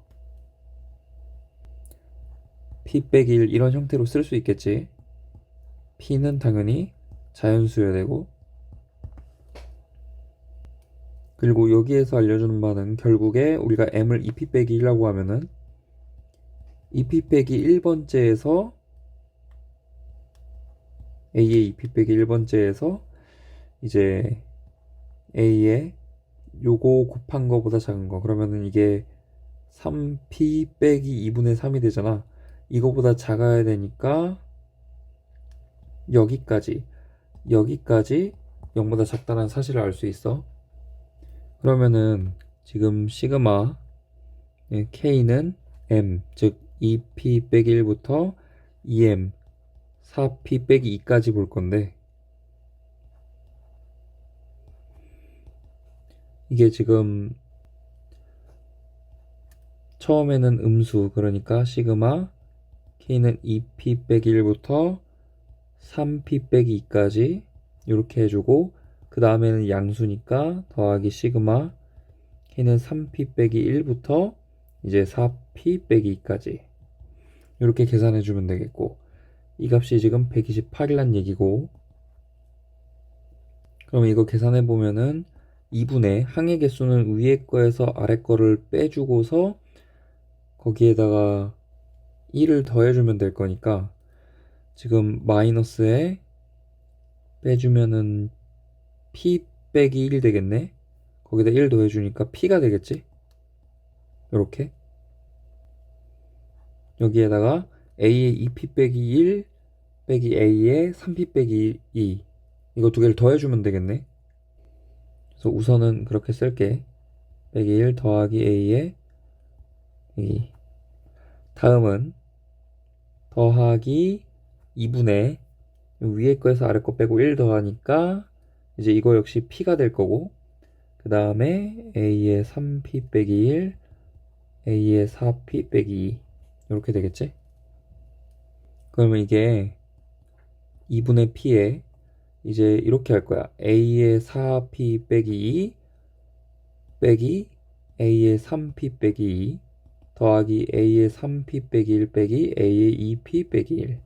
p 빼기 1 이런 형태로 쓸 수 있겠지. p는 당연히 자연수여야 되고, 그리고 여기에서 알려주는 바는 결국에 우리가 m을 2p 빼기 1이라고 하면은 2p 빼기 1번째에서 a의 2p 빼기 1번째에서 이제 a의 요거 곱한 거보다 작은 거, 그러면은 이게 3p 빼기 2분의 3이 되잖아. 이거보다 작아야 되니까 여기까지 0보다 작다는 사실을 알 수 있어. 그러면은 지금 시그마 k는 m, 즉 2p 빼기 1부터 2m 4p 빼기 2까지 볼 건데, 이게 지금 처음에는 음수, 그러니까 시그마 k는 2p 빼기 1부터 3p 빼기 2까지 이렇게 해주고, 그 다음에는 양수니까 더하기 시그마 k는 3p 빼기 1부터 이제 4p 빼기 2까지 이렇게 계산해주면 되겠고, 이 값이 지금 128이란 얘기고, 그럼 이거 계산해보면은 2분의 항의 개수는 위에 거에서 아래 거를 빼주고서 거기에다가 1을 더해주면 될 거니까, 지금 마이너스에 빼주면은 p 빼기 1 되겠네. 거기다 1 더해주니까 p가 되겠지. 요렇게 여기에다가 a의 2p 빼기 1 빼기 a의 3p 빼기 2, 이거 두 개를 더해주면 되겠네. 그래서 우선은 그렇게 쓸게. 빼기 1 더하기 a의 2. 다음은 더하기 2분의 위에 거에서 아래 거 빼고 1 더하니까 이제 이거 역시 p가 될 거고, 그 다음에 a의 3p 빼기 1 a의 4p 빼기 2 이렇게 되겠지. 그러면 이게 2분의 p에 이제 이렇게 할 거야. a의 4p 빼기 2 빼기 a의 3p 빼기 2 더하기 a의 3p 빼기 1 빼기 a의 2p 빼기 1.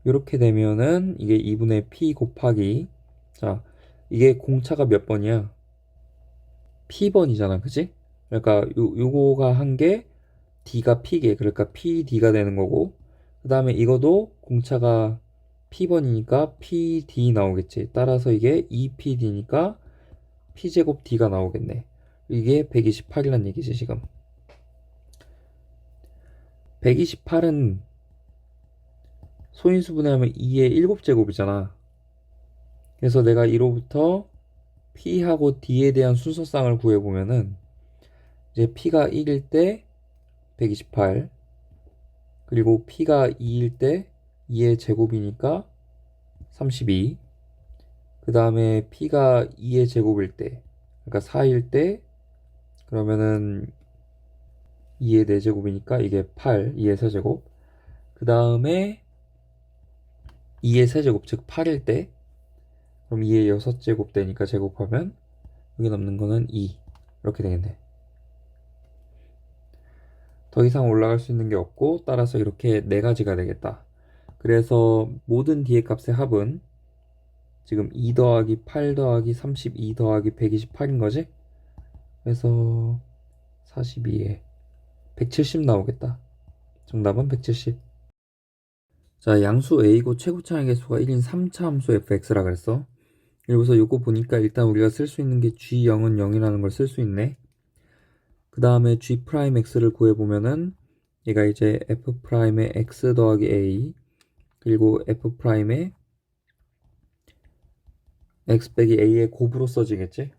이렇게 되면은 이게 2분의 p 곱하기, 자, 이게 공차가 몇 번이야? p번이잖아, 그치? 그러니까 요거가 한 개, d가 p개, 그러니까 pd가 되는 거고, 그 다음에 이거도 공차가 p번이니까 pd 나오겠지. 따라서 이게 2pd니까 p제곱 d가 나오겠네. 이게 128이란 얘기지. 지금 128은 소인수분해하면 2의 7제곱이잖아. 그래서 내가 1호부터 p하고 d에 대한 순서쌍을 구해보면은 이제 p가 1일 때 128, 그리고 p가 2일 때 2의 제곱이니까 32, 그 다음에 p가 2의 제곱일 때, 그러니까 4일 때, 그러면은 2의 4제곱이니까 이게 8, 2의 세제곱, 그 다음에 2의 세제곱, 즉 8일 때, 그럼 2의 6제곱 되니까 제곱하면 여기 남는 거는 2, 이렇게 되겠네. 더 이상 올라갈 수 있는 게 없고, 따라서 이렇게 4가지가 되겠다. 그래서 모든 d의 값의 합은 지금 2 더하기 8 더하기 32 더하기 128인 거지? 그래서 42에 170 나오겠다. 정답은 170. 자, 양수 a고 최고차항의 개수가 1인 3차 함수 fx라 그랬어. 여기서 요거 보니까 일단 우리가 쓸 수 있는 게 g0은 0이라는 걸 쓸 수 있네. 그 다음에 g'x를 구해보면은 얘가 이제 f'의 x 더하기 a, 그리고 f'의 x 빼기 a의 곱으로 써지겠지?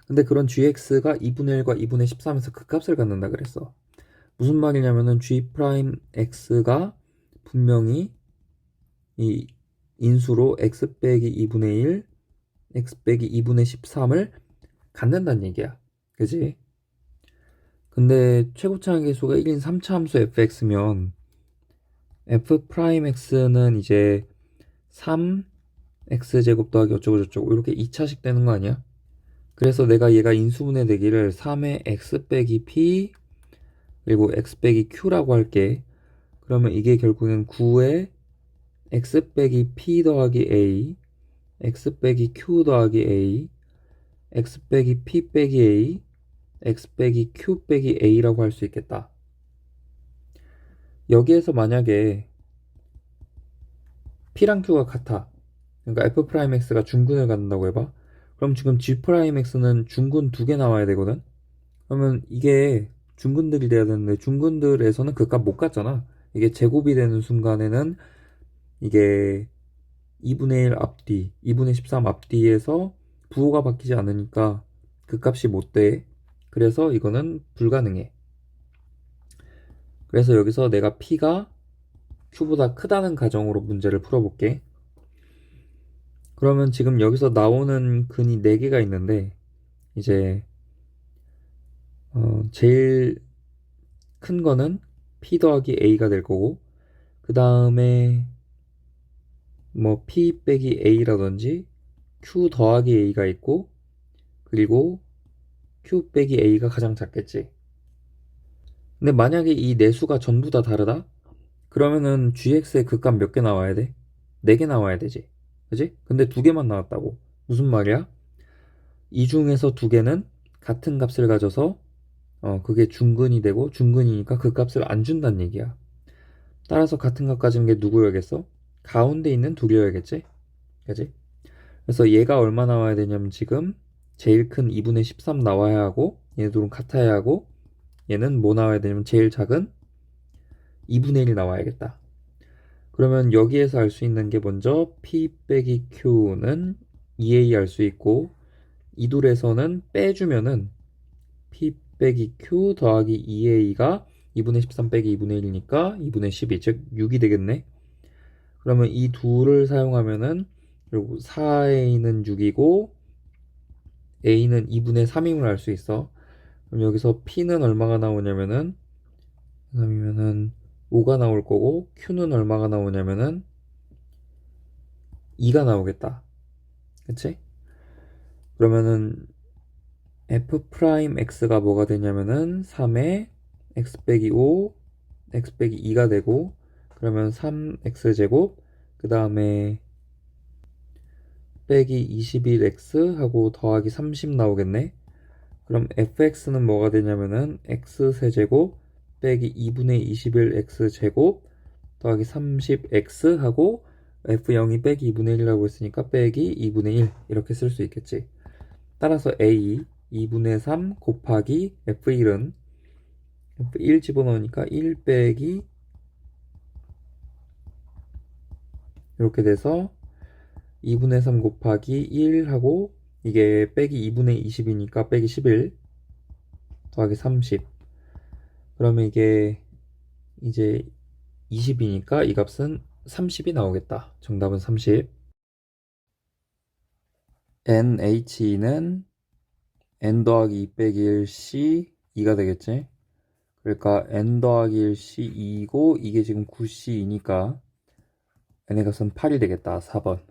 근데 그런 gx가 2분의 1과 2분의 13에서 그 값을 갖는다 그랬어. 무슨 말이냐면은 g'x가 분명히 이 인수로 x 빼기 2분의 1, x 빼기 2분의 13을 갖는다는 얘기야. 그지? 근데 최고차항 계수가 1인 3차 함수 fx면 f'x는 이제 3x제곱 더하기 어쩌고저쩌고 이렇게 2차식 되는 거 아니야? 그래서 내가 얘가 인수분해 되기를 3의 x 빼기 p 그리고 x 빼기 q라고 할게. 그러면 이게 결국엔 9의 x 빼기 p 더하기 a, x 빼기 q 더하기 a, x 빼기 p 빼기 a, x 빼기 q 빼기 a라고 할 수 있겠다. 여기에서 만약에 p랑 q가 같아. 그러니까 f'x가 중근을 갖는다고 해봐. 그럼 지금 g'x는 중근 두 개 나와야 되거든. 그러면 이게 중근들이 돼야 되는데 중근들에서는 그 값 못 갖잖아. 이게 제곱이 되는 순간에는 이게 2분의 1 앞뒤, 2분의 13 앞뒤에서 부호가 바뀌지 않으니까 그 값이 못 돼. 그래서 이거는 불가능해. 그래서 여기서 내가 p가 q보다 크다는 가정으로 문제를 풀어볼게. 그러면 지금 여기서 나오는 근이 4개가 있는데 이제 제일 큰 거는 p 더하기 a가 될 거고 그 다음에 뭐 p 빼기 a라든지 q 더하기 a가 있고 그리고 q 빼기 a가 가장 작겠지. 근데 만약에 이 네 수가 전부 다 다르다? 그러면은 gx의 극값 몇 개 나와야 돼? 4개 나와야 되지. 그지? 근데 2개만 나왔다고. 무슨 말이야? 이 중에서 2개는 같은 값을 가져서 그게 중근이 되고 중근이니까 그 값을 안 준다는 얘기야. 따라서 같은 값 가진 게 누구여야겠어? 가운데 있는 둘이어야겠지? 그지? 그래서 얘가 얼마 나와야 되냐면 지금 제일 큰 2분의 13 나와야 하고 얘네 둘은 같아야 하고 얘는 뭐 나와야 되냐면 제일 작은 2분의 1이 나와야겠다. 그러면 여기에서 알 수 있는 게 먼저 P 빼기 Q는 2A 알 수 있고 이 둘에서는 빼주면은 P 빼기 Q 더하기 2A가 2분의 13 빼기 2분의 1이니까 2분의 12, 즉 6이 되겠네. 그러면 이 둘을 사용하면은 그리고 4A는 6이고 A는 2분의 3임을 알 수 있어. 그럼 여기서 P는 얼마가 나오냐면은 3이면은 5가 나올 거고 Q는 얼마가 나오냐면은 2가 나오겠다. 그치? 그러면은 f'x가 뭐가 되냐면은 3에 x 빼기 5, x 빼기 2가 되고 그러면 3x제곱 그 다음에 빼기 21x 하고 더하기 30 나오겠네. 그럼 fx는 뭐가 되냐면은 x세제곱 빼기 2분의 21x제곱 더하기 30x 하고 f0이 빼기 2분의 1이라고 했으니까 빼기 2분의 1 이렇게 쓸 수 있겠지. 따라서 a 2분의 3 곱하기 f1은 f1 집어넣으니까 1 빼기 이렇게 돼서 2분의 3 곱하기 1 하고 이게 빼기 2분의 20이니까 빼기 11 더하기 30 그러면 이게 이제 20이니까 이 값은 30이 나오겠다. 정답은 30. NH는 N 더하기 2 빼기 1C 2가 되겠지. 그러니까 N 더하기 1C 2이고 이게 지금 9C이니까 N의 값은 8이 되겠다. 4번.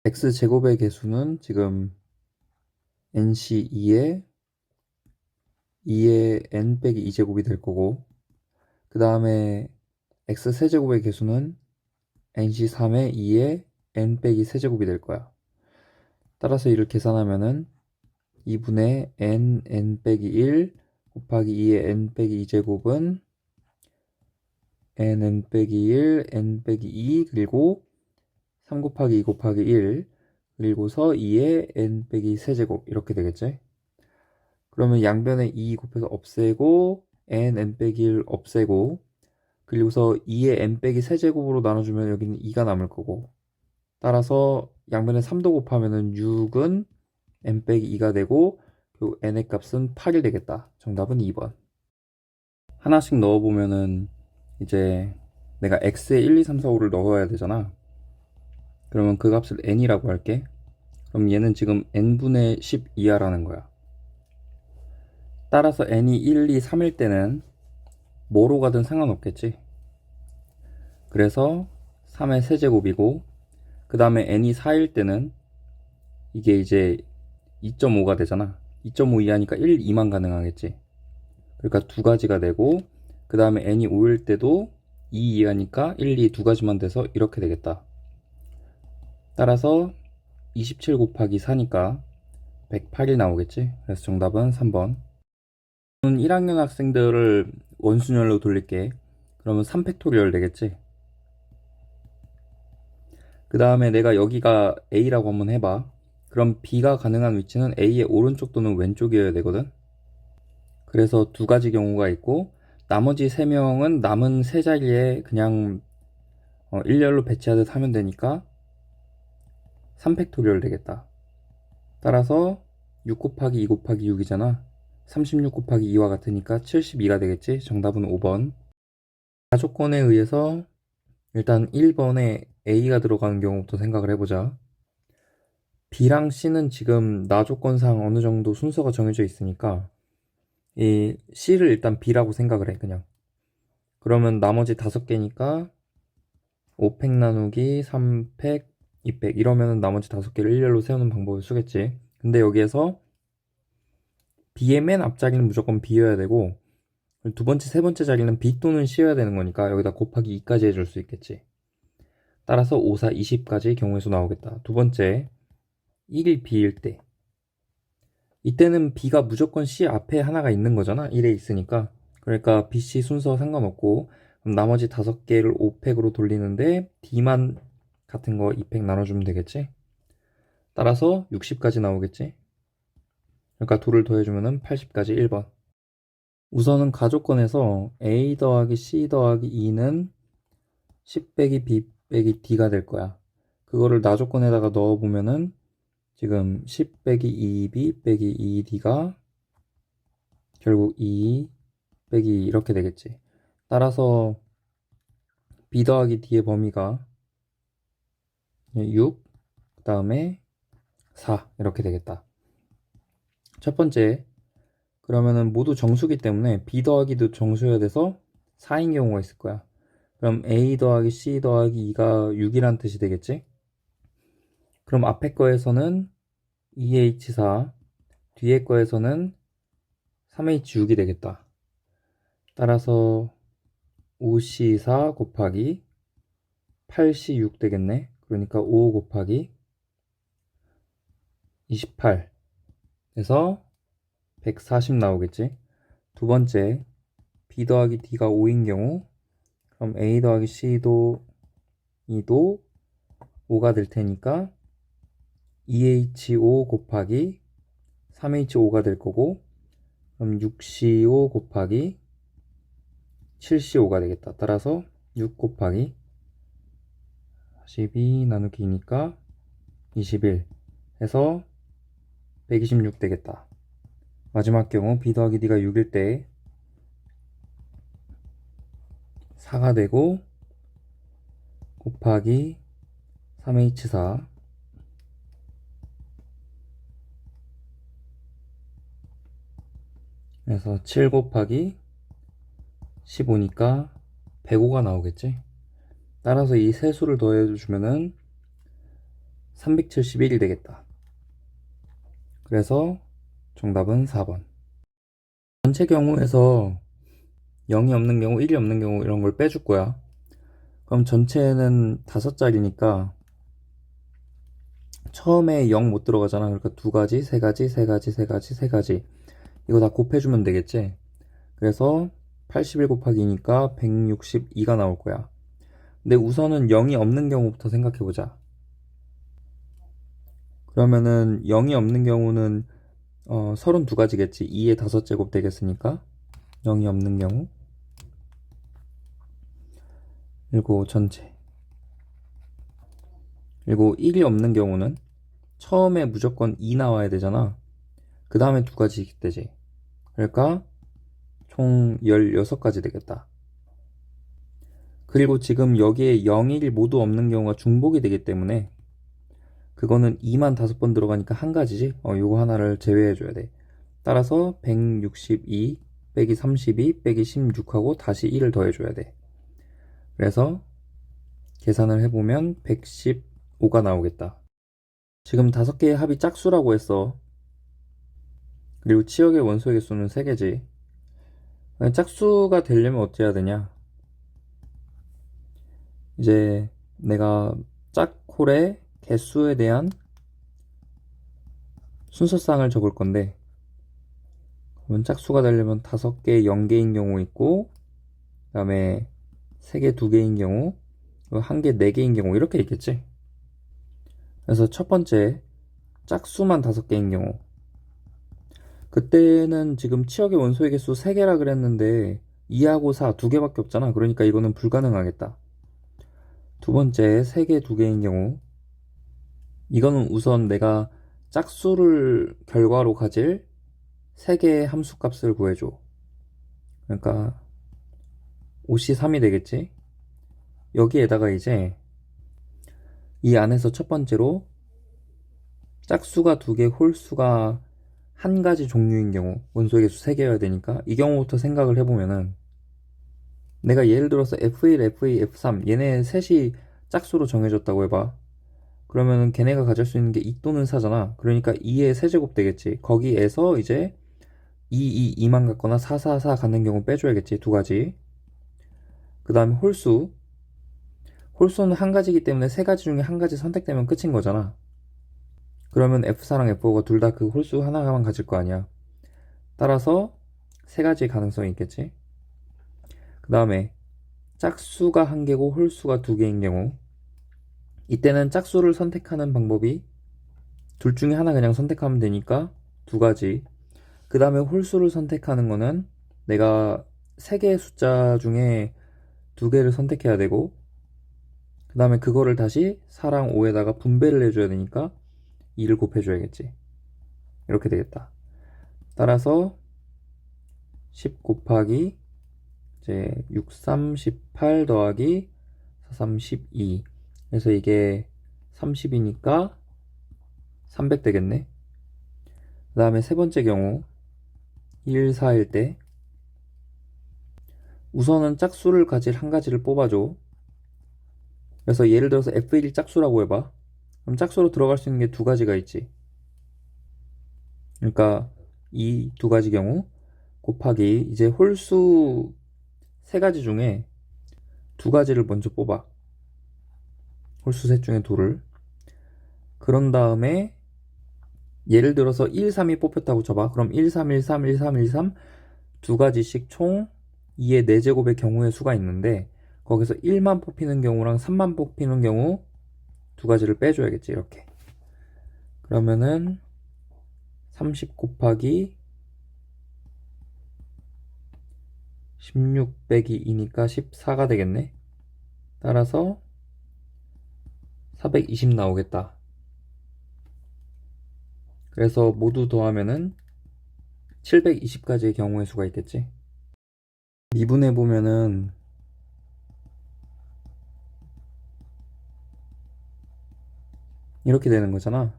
X제곱의 개수는 지금 NC 2에 N 빼기 2제곱이 될 거고 그 다음에 X세제곱의 개수는 NC 3에 2에 N 빼기 세제곱이 될 거야. 따라서 이를 계산하면은 2분의 N 빼기 1 곱하기 2의 N 빼기 2제곱은 N 빼기 1, N 빼기 2 그리고 3 곱하기 2 곱하기 1 그리고서 2의 N 빼기 세제곱 이렇게 되겠지. 그러면 양변에 2 곱해서 없애고 N 빼기 1 없애고 그리고서 2의 N 빼기 세제곱으로 나눠주면 여기는 2가 남을 거고 따라서 양변에 3도 곱하면은 6은 N 빼기 2가 되고 그 N의 값은 8이 되겠다. 정답은 2번. 하나씩 넣어보면은 이제 내가 X에 1, 2, 3, 4, 5를 넣어야 되잖아. 그러면 그 값을 N이라고 할게. 그럼 얘는 지금 N분의 12야라는 거야. 따라서 N이 1, 2, 3일 때는 뭐로 가든 상관없겠지. 그래서 3의 세제곱이고 그 다음에 N이 4일 때는 이게 이제 2.5가 되잖아. 2.5 이하니까 1, 2만 가능하겠지. 그러니까 두 가지가 되고, 그 다음에 n이 5일 때도 2 이하니까 1, 2 두 가지만 돼서 이렇게 되겠다. 따라서 27 곱하기 4니까 108이 나오겠지. 그래서 정답은 3번. 1학년 학생들을 원순열로 돌릴게. 그러면 3팩토리얼 되겠지. 그 다음에 내가 여기가 A라고 한번 해봐. 그럼 B가 가능한 위치는 A의 오른쪽 또는 왼쪽이어야 되거든. 그래서 두 가지 경우가 있고, 나머지 3명은 남은 세 자리에 그냥 일렬로 배치하듯 하면 되니까 3팩토리얼 되겠다. 따라서 6 곱하기 2 곱하기 6이잖아. 36 곱하기 2와 같으니까 72가 되겠지. 정답은 5번. 가조건에 의해서 일단 1번에 A가 들어가는 경우부터 생각을 해보자. B랑 C는 지금 나 조건상 어느 정도 순서가 정해져 있으니까 이 C를 일단 B라고 생각을 해, 그냥. 그러면 나머지 5개니까 5팩 나누기 3팩 2팩 이러면 나머지 5개를 일렬로 세우는 방법을 쓰겠지. 근데 여기에서 B의 맨 앞자리는 무조건 B여야 되고, 두 번째, 세 번째 자리는 B 또는 C여야 되는 거니까 여기다 곱하기 2까지 해줄 수 있겠지. 따라서 5, 4, 20까지 경우의 수 나오겠다. 두 번째, 1이 B일 때. 이때는 B가 무조건 C 앞에 하나가 있는 거잖아. 1에 있으니까. 그러니까 B, C 순서 상관없고, 그럼 나머지 5개를 5팩으로 돌리는데 D만 같은 거 2팩 나눠주면 되겠지. 따라서 60까지 나오겠지. 그러니까 2를 더해주면 80까지 1번. 우선은 가조건에서 A 더하기 C 더하기 2는 10 빼기 B 빼기 D가 될 거야. 그거를 나조건에다가 넣어보면은 지금 10 빼기 2B 빼기 2D가 결국 2 빼기 이렇게 되겠지. 따라서 B 더하기 D의 범위가 6, 그 다음에 4 이렇게 되겠다. 첫 번째, 그러면은 모두 정수기 때문에 B 더하기도 정수여야 돼서 4인 경우가 있을 거야. 그럼 A 더하기 C 더하기 2가 6이란 뜻이 되겠지? 그럼 앞에 거에서는 2H4, 뒤에 거에서는 3H6이 되겠다. 따라서 5C4 곱하기 8C6 되겠네. 그러니까 5 곱하기 28 해서 140 나오겠지. 두 번째, B 더하기 D가 5인 경우, 그럼 A 더하기 C도 2도 5가 될 테니까 2H5 곱하기 3H5가 될 거고, 그럼 6CO 곱하기 7CO5가 되겠다. 따라서 6 곱하기 12 나누기 2니까 21 해서 126 되겠다. 마지막 경우 B 더하기 D가 6일 때 4가 되고 곱하기 3H4 그래서 7 곱하기 15니까 105가 나오겠지. 따라서 이 세 수를 더해주면은 371이 되겠다. 그래서 정답은 4번. 전체 경우에서 0이 없는 경우, 1이 없는 경우 이런 걸 빼줄 거야. 그럼 전체는 5자리니까 처음에 0 못 들어가잖아. 그러니까 2가지, 3가지, 3가지, 3가지, 3가지 이거 다 곱해주면 되겠지. 그래서 81 곱하기 2니까 162가 나올 거야. 근데 우선은 0이 없는 경우부터 생각해보자. 그러면은 0이 없는 경우는 32가지겠지. 2의 5제곱 되겠으니까 0이 없는 경우 그리고 전체 그리고 1이 없는 경우는 처음에 무조건 2 나와야 되잖아. 그 다음에 2가지 되지. 그러니까 총 16가지 되겠다. 그리고 지금 여기에 0, 1 모두 없는 경우가 중복이 되기 때문에 그거는 2만 5번 들어가니까 한 가지지. 요거 하나를 제외해 줘야 돼. 따라서 162 빼기 32 빼기 16하고 다시 1을 더해 줘야 돼. 그래서 계산을 해보면 115가 나오겠다. 지금 5개의 합이 짝수라고 했어. 그리고 치역의 원소의 개수는 3개지. 짝수가 되려면 어떻게 해야 되냐? 이제 내가 짝홀의 개수에 대한 순서상을 적을 건데, 그러면 짝수가 되려면 5개 0개인 경우 있고, 그 다음에 3개 2개인 경우, 1개 4개인 경우 이렇게 있겠지. 그래서 첫 번째 짝수만 5개인 경우, 그때는 지금 치역의 원소의 개수 3개라 그랬는데 2하고 4 2개밖에 없잖아. 그러니까 이거는 불가능하겠다. 두 번째 3개 2개인 경우, 이거는 우선 내가 짝수를 결과로 가질 3개의 함수값을 구해줘. 그러니까 5C3이 되겠지. 여기에다가 이제 이 안에서 첫 번째로 짝수가 2개, 홀수가 한 가지 종류인 경우, 원소의 개수 3개여야 되니까 이 경우부터 생각을 해보면은, 내가 예를 들어서 F1, F2, F3 얘네 셋이 짝수로 정해졌다고 해봐. 그러면은 걔네가 가질 수 있는 게 2 또는 4잖아. 그러니까 2의 세제곱 되겠지. 거기에서 이제 2만 갖거나 4, 4, 4 갖는 경우 빼줘야겠지. 2가지. 그 다음에 홀수. 홀수는 한 가지이기 때문에 3가지 중에 한 가지 선택되면 끝인 거잖아. 그러면 F4랑 F5가 둘 다 그 홀수 하나만 가질 거 아니야. 따라서 3가지의 가능성이 있겠지. 그 다음에 짝수가 1개고 홀수가 2개인 경우, 이때는 짝수를 선택하는 방법이 둘 중에 하나 그냥 선택하면 되니까 2가지. 그 다음에 홀수를 선택하는 거는 내가 3개의 숫자 중에 2개를 선택해야 되고, 그 다음에 그거를 다시 4랑 5에다가 분배를 해줘야 되니까 2를 곱해줘야겠지. 이렇게 되겠다. 따라서 10 곱하기 이제 6, 3, 18 더하기 4, 3, 12. 그래서 이게 30이니까 300 되겠네. 그 다음에 세 번째 경우 1, 4일 때 우선은 짝수를 가질 한 가지를 뽑아줘. 그래서 예를 들어서 F1이 짝수라고 해봐. 그럼 짝수로 들어갈 수 있는 게 2가지가 있지. 그러니까 이 2가지 경우 곱하기 이제 홀수 3가지 중에 2가지를 먼저 뽑아. 홀수 셋 중에 2를. 그런 다음에 예를 들어서 1, 3이 뽑혔다고 쳐봐. 그럼 1, 3, 1, 3, 1, 3, 1, 3 2가지씩 총 2의 4제곱의 경우의 수가 있는데, 거기서 1만 뽑히는 경우랑 3만 뽑히는 경우 2가지를 빼줘야겠지. 이렇게. 그러면은 30 곱하기 16 빼기 2니까 14가 되겠네. 따라서 420 나오겠다. 그래서 모두 더하면은 720가지의 경우의 수가 있겠지. 미분해 보면은 이렇게 되는 거잖아.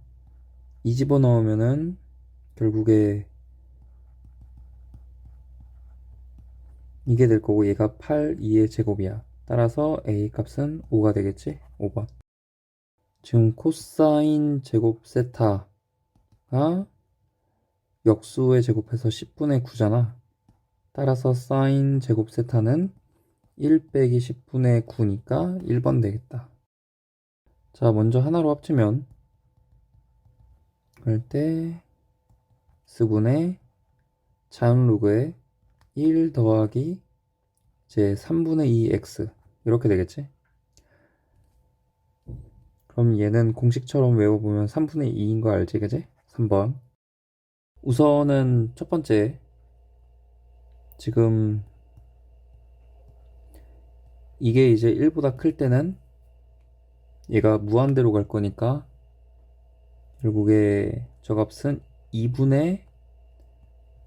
이 집어넣으면은 결국에 이게 될 거고, 얘가 8, 2의 제곱이야. 따라서 A 값은 5가 되겠지? 5번. 지금 코사인 제곱 세타가 역수의 제곱해서 10분의 9잖아. 따라서 사인 제곱 세타는 1 빼기 10분의 9니까 1번 되겠다. 자, 먼저 하나로 합치면 그럴 때 스분의 자연로그에 1 더하기 이제 3분의 2 x 이렇게 되겠지? 그럼 얘는 공식처럼 외워보면 3분의 2인 거 알지, 그지? 3번. 우선은 첫 번째, 지금 이게 이제 1보다 클 때는 얘가 무한대로 갈 거니까 결국에 저 값은 2분의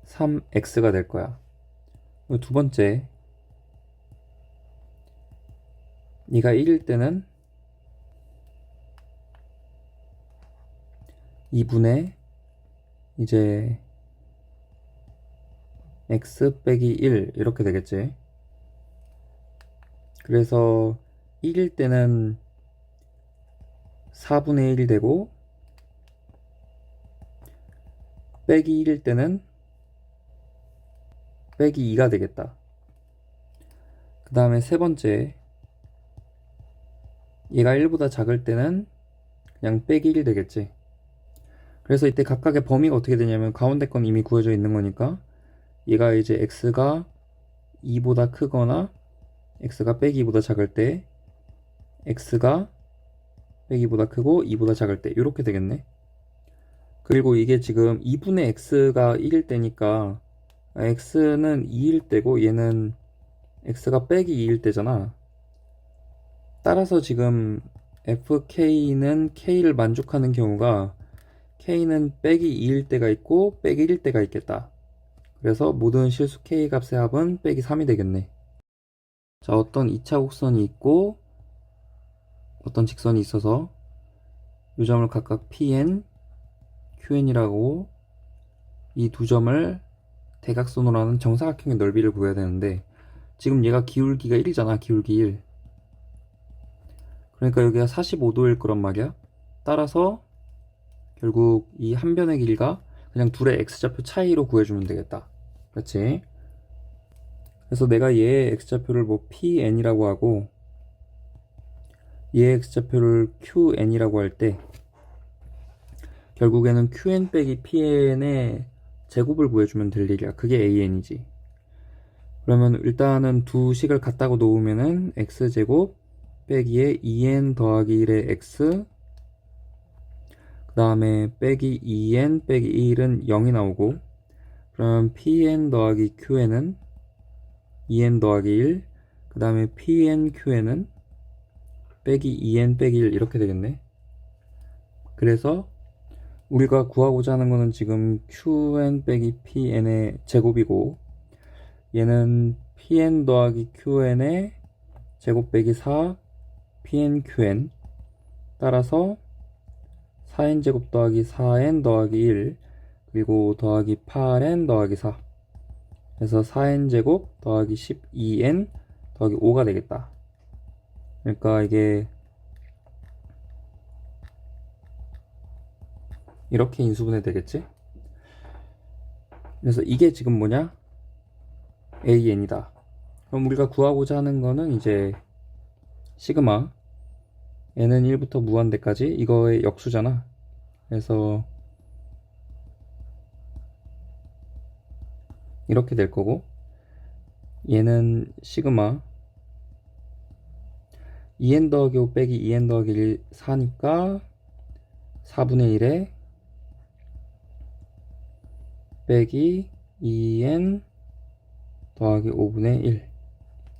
3x가 될 거야. 그리고 두 번째, 얘가 1일 때는 2분의 이제 x 빼기 1 이렇게 되겠지. 그래서 1일 때는 4분의 1이 되고, 빼기 1일 때는 빼기 2가 되겠다. 그 다음에 세 번째, 얘가 1보다 작을 때는 그냥 빼기 1 되겠지. 그래서 이때 각각의 범위가 어떻게 되냐면 가운데 건 이미 구해져 있는 거니까 얘가 이제 x가 2보다 크거나 x가 빼기 2보다 작을 때 x가 빼기 2보다 크고 2보다 작을 때 이렇게 되겠네. 그리고 이게 지금 2분의 x가 1일 때니까 x는 2일 때고 얘는 x가 빼기 2일 때잖아. 따라서 지금 fk는 k를 만족하는 경우가 k는 빼기 2일 때가 있고 빼기 1일 때가 있겠다. 그래서 모든 실수 k 값의 합은 빼기 3이 되겠네. 자, 어떤 2차 곡선이 있고 어떤 직선이 있어서 이 점을 각각 pn, qn이라고 이 두 점을 대각선으로 하는 정사각형의 넓이를 구해야 되는데 지금 얘가 기울기가 1이잖아. 기울기 1. 그러니까 여기가 45도일 거란 말이야. 따라서 결국 이 한 변의 길이가 그냥 둘의 x좌표 차이로 구해주면 되겠다. 그렇지? 그래서 내가 얘의 x좌표를 뭐 pn이라고 하고 얘의 x좌표를 qn이라고 할 때 결국에는 qn 빼기 pn의 제곱을 구해주면 될 일이야. 그게 an이지. 그러면 일단은 두 식을 같다고 놓으면은 x제곱 빼기에 2n 더하기 1의 x 그 다음에 빼기 2n 빼기 1은 0이 나오고 그럼 pn 더하기 qn은 2n 더하기 1 그 다음에 pn qn은 빼기 2n 빼기 1 이렇게 되겠네. 그래서 우리가 구하고자 하는 거는 지금 qn 빼기 pn의 제곱이고 얘는 pn 더하기 qn의 제곱 빼기 4 pn qn 따라서 4n 제곱 더하기 4n 더하기 1 그리고 더하기 8n 더하기 4 그래서 4n 제곱 더하기 12n 더하기 5가 되겠다. 그러니까 이게 이렇게 인수분해 되겠지? 그래서 이게 지금 뭐냐? an이다. 그럼 우리가 구하고자 하는 거는 이제 시그마 n은 1부터 무한대까지 이거의 역수잖아. 그래서 이렇게 될 거고 얘는 시그마 2n 더하기 5 빼기 2n 더하기 1 4니까 4분의 1에 빼기 2n 더하기 5분의 1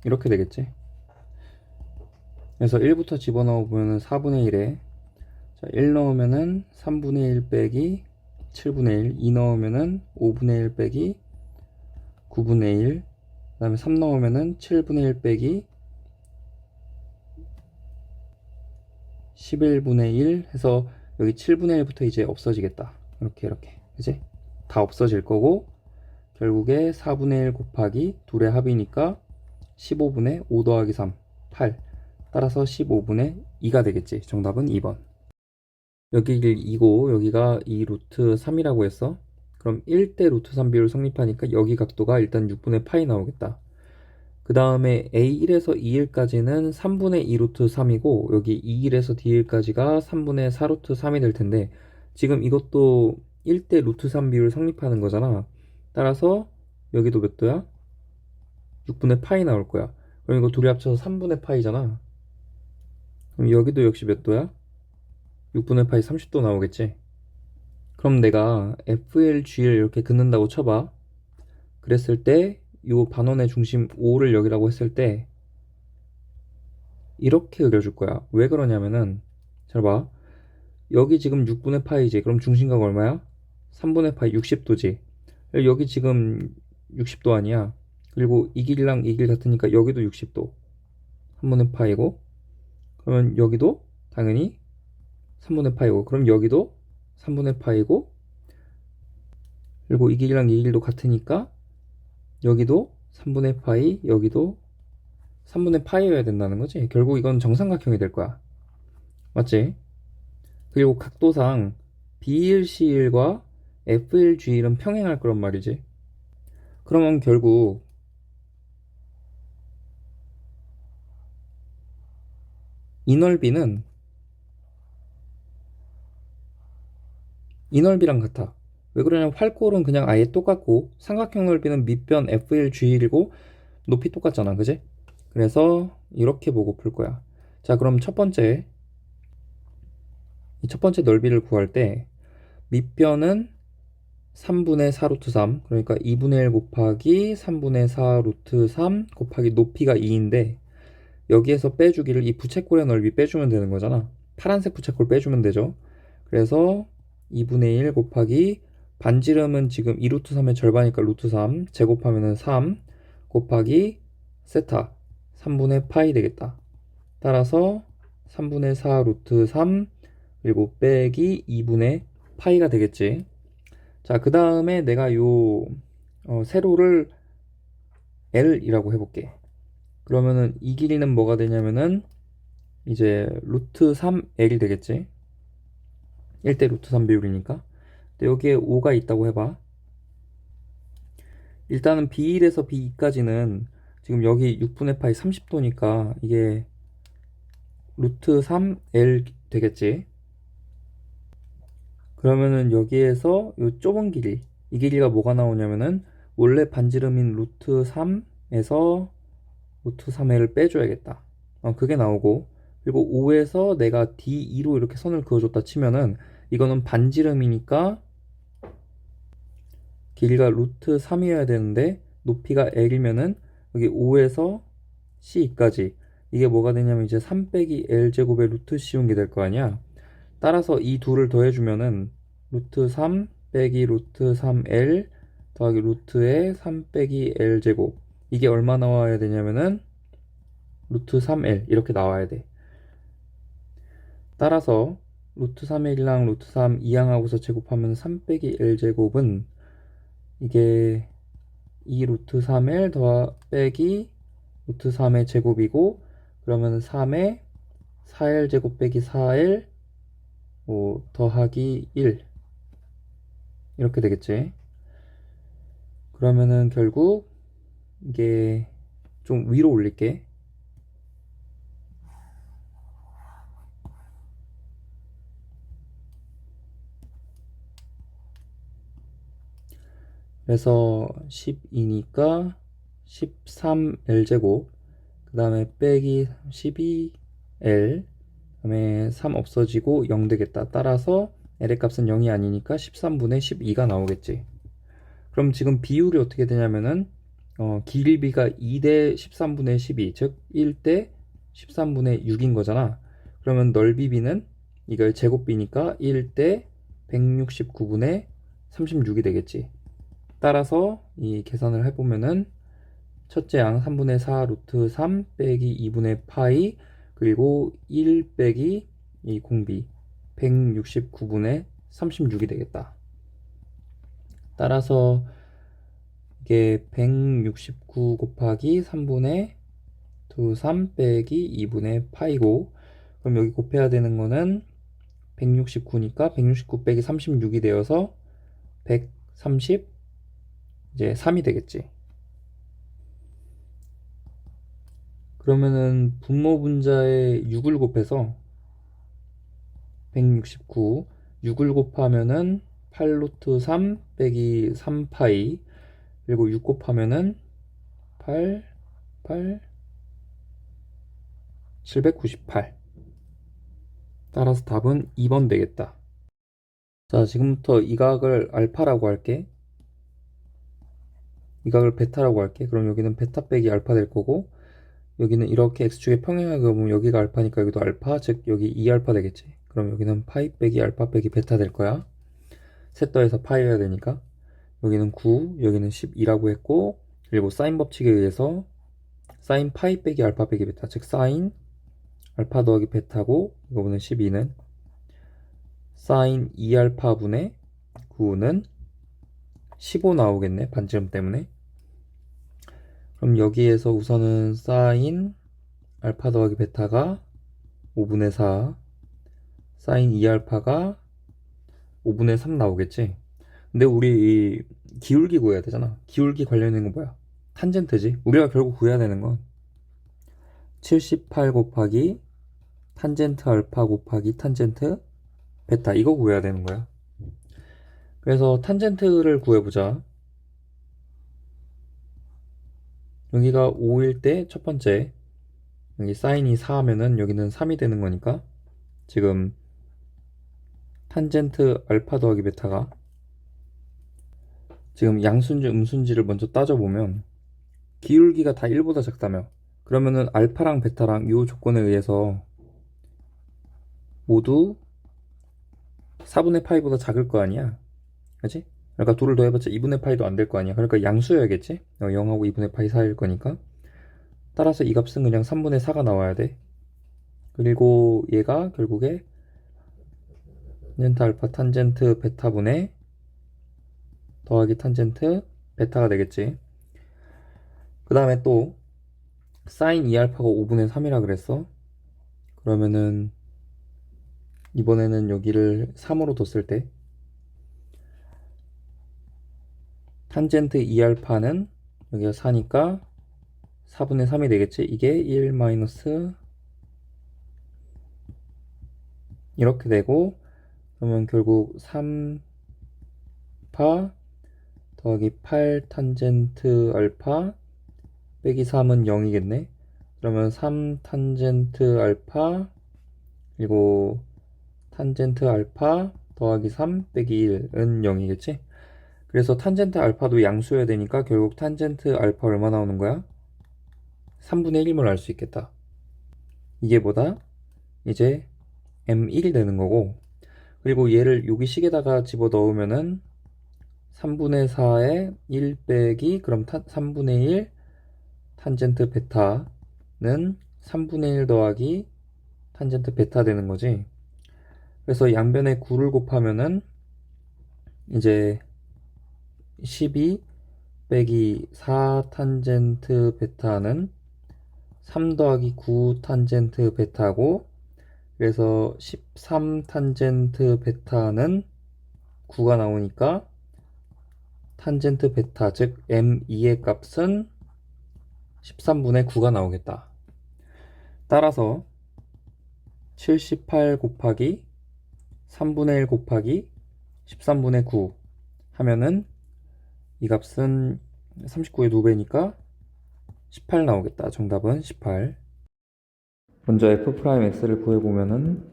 이렇게 되겠지. 그래서 1부터 집어넣어 보면은 4분의 1에 자, 1 넣으면은 3분의 1 빼기 7분의 1 2 넣으면은 5분의 1 빼기 9분의 1 그 다음에 3 넣으면은 7분의 1 빼기 11분의 1 해서 여기 7분의 1부터 이제 없어지겠다. 이렇게 그치? 다 없어질 거고 결국에 4분의 1 곱하기 둘의 합이니까 15분의 5 더하기 3 8 따라서 15분의 2가 되겠지. 정답은 2번. 여기 2고 여기가 2 루트 3이라고 했어. 그럼 1대 루트 3 비율 성립하니까 여기 각도가 일단 6분의 파이 나오겠다. 그 다음에 A1에서 2일까지는 3분의 2 루트 3이고 여기 2일에서 D일까지가 3분의 4 루트 3이 될 텐데 지금 이것도 1대 루트 3 비율 성립하는 거잖아. 따라서 여기도 몇 도야? 6분의 파이 나올 거야. 그럼 이거 둘이 합쳐서 3분의 파이잖아. 그럼 여기도 역시 몇 도야? 6분의 파이 30도 나오겠지. 그럼 내가 FLG를 이렇게 긋는다고 쳐봐. 그랬을 때 이 반원의 중심 5를 여기라고 했을 때 이렇게 그려줄 거야. 왜 그러냐면은 잘 봐. 여기 지금 6분의 파이지. 그럼 중심각 얼마야? 3분의 파이 60도지. 여기 지금 60도 아니야. 그리고 이 길이랑 이 길 같으니까 여기도 60도. 3분의 파이고 그러면 여기도 당연히 3분의 파이고 그럼 여기도 3분의 파이고 그리고 이 길이랑 이 길도 같으니까 여기도 3분의 파이 여기도 3분의 파이여야 된다는 거지. 결국 이건 정삼각형이 될 거야. 맞지? 그리고 각도상 BLC일과 F1G1은 평행할 거란 말이지. 그러면 결국 이 넓이는 이 넓이랑 같아. 왜 그러냐면 활골은 그냥 아예 똑같고 삼각형 넓이는 밑변 F1G1이고 높이 똑같잖아, 그지? 그래서 이렇게 보고 풀 거야. 자, 그럼 이 첫 번째 넓이를 구할 때 밑변은 3분의 4 루트 3, 그러니까 2분의 1 곱하기 3분의 4 루트 3 곱하기 높이가 2인데 여기에서 빼주기를 이 부채꼴의 넓이 빼주면 되는 거잖아. 파란색 부채꼴 빼주면 되죠. 그래서 2분의 1 곱하기 반지름은 지금 2 루트 3의 절반이니까 루트 3 제곱하면은 3 곱하기 세타 3분의 파이 되겠다. 따라서 3분의 4 루트 3 그리고 빼기 2분의 파이가 되겠지. 자, 그 다음에 내가 세로를 L이라고 해볼게. 그러면은 이 길이는 뭐가 되냐면은 이제 루트 3L이 되겠지. 1대 루트 3 비율이니까. 근데 여기에 5가 있다고 해봐. 일단은 B1에서 B2까지는 지금 여기 6분의 파이 30도니까 이게 루트 3L 되겠지. 그러면은 여기에서 이 좁은 길이, 이 길이가 뭐가 나오냐면은 원래 반지름인 루트 3에서 루트 3L을 빼줘야겠다. 그게 나오고, 그리고 5에서 내가 D2로 이렇게 선을 그어줬다 치면은 이거는 반지름이니까 길이가 루트 3이어야 되는데 높이가 L이면은 여기 5에서 C2까지 이게 뭐가 되냐면 이제 3 빼기 L제곱의 루트 씌운 게 될 거 아니야. 따라서 이 둘을 더해주면은 루트 3 빼기 루트 3L 더하기 루트의 3 빼기 L제곱 이게 얼마 나와야 되냐면은 루트 3L 이렇게 나와야 돼. 따라서 루트 3L이랑 루트 3 이항하고서 제곱하면 3 빼기 L제곱은 이게 2 루트 3L 더하 빼기 루트 3의 제곱이고 그러면 3의 4L 제곱 빼기 4L 더하기 1 이렇게 되겠지. 그러면은 결국 이게 좀 위로 올릴게. 그래서 12니까 13L 제곱 그 다음에 빼기 12L 그 다음에 3 없어지고 0 되겠다. 따라서 L의 값은 0이 아니니까 13분의 12가 나오겠지. 그럼 지금 비율이 어떻게 되냐면은 길이가 2대 13분의 12, 즉 1대 13분의 6인 거잖아. 그러면 넓이비는 이걸 제곱비니까 1대 169분의 36이 되겠지. 따라서 이 계산을 해보면은 첫째 양 3분의 4 루트 3 빼기 2분의 파이 그리고 1 빼기 이 공비 169분의 36이 되겠다. 따라서 이게 169 곱하기 3분의 3 빼기 2분의 파이고 그럼 여기 곱해야 되는 거는 169니까 169 빼기 36이 되어서 130 이제 3이 되겠지. 그러면은 분모 분자에 6을 곱해서 169 6을 곱하면은 8 루트 3 빼기 3파이 그리고 6 곱하면은 8 798 따라서 답은 2번 되겠다. 자, 지금부터 이 각을 알파라고 할게. 이 각을 베타라고 할게. 그럼 여기는 베타 빼기 알파 될 거고 여기는 이렇게 x축에 평행하게 보면 여기가 알파니까 여기도 알파, 즉 여기 2알파 되겠지. 그럼 여기는 파이 빼기 알파 빼기 베타 될 거야. 셋 더해서 파이여야 되니까. 여기는 9, 여기는 12라고 했고 그리고 사인 법칙에 의해서 사인 파이 빼기 알파 빼기 베타, 즉 사인 알파 더하기 베타고 이거는 12는 사인 2알파분의 9는 15 나오겠네. 반지름 때문에. 그럼 여기에서 우선은 사인 알파 더하기 베타가 5분의 4 사인 2알파가 5분의 3 나오겠지. 근데 우리 이 기울기 구해야 되잖아. 기울기 관련된 건 뭐야? 탄젠트지. 우리가 결국 구해야 되는 건 78 곱하기 탄젠트 알파 곱하기 탄젠트 베타 이거 구해야 되는 거야. 그래서 탄젠트를 구해보자. 여기가 5일 때 첫 번째, 여기 사인이 4 하면은 여기는 3이 되는 거니까 지금 탄젠트 알파 더하기 베타가 지금 양수인지 음수인지를 먼저 따져보면 기울기가 다 1보다 작다며, 그러면은 알파랑 베타랑 이 조건에 의해서 모두 4분의 파이보다 작을 거 아니야. 그치? 그러니까 둘을 더해봤자 2분의 파이도 안 될 거 아니야. 그러니까 양수여야겠지? 0하고 2분의 파이 사이일 거니까. 따라서 이 값은 그냥 3분의 4가 나와야 돼. 그리고 얘가 결국에 탄젠트 알파 탄젠트 베타분의 더하기 탄젠트 베타가 되겠지. 그 다음에 또 사인 2알파가 5분의 3이라 그랬어. 그러면은 이번에는 여기를 3으로 뒀을 때 탄젠트 2알파는 여기가 4니까 4분의 3이 되겠지. 이게 1 마이너스 이렇게 되고, 그러면 결국 3파 더하기 8 탄젠트 알파 빼기 3은 0이겠네. 그러면 3 탄젠트 알파 그리고 탄젠트 알파 더하기 3 빼기 1은 0이겠지. 그래서 탄젠트 알파도 양수여야 되니까 결국 탄젠트 알파 얼마 나오는 거야? 3분의 1임을 알 수 있겠다. 이게 뭐다? 이제 M1이 되는 거고, 그리고 얘를 여기 식에다가 집어 넣으면은 3분의 4에 1 빼기 그럼 3분의 1 탄젠트 베타는 3분의 1 더하기 탄젠트 베타 되는 거지. 그래서 양변에 9를 곱하면은 이제 12 빼기 4 탄젠트 베타는 3 더하기 9 탄젠트 베타고, 그래서 13 탄젠트 베타는 9가 나오니까 탄젠트 베타 즉 M2의 값은 13분의 9가 나오겠다. 따라서 78 곱하기 3분의 1 곱하기 13분의 9 하면은 이 값은 39의 2배니까 18 나오겠다. 정답은 18. 먼저 f'x를 구해보면은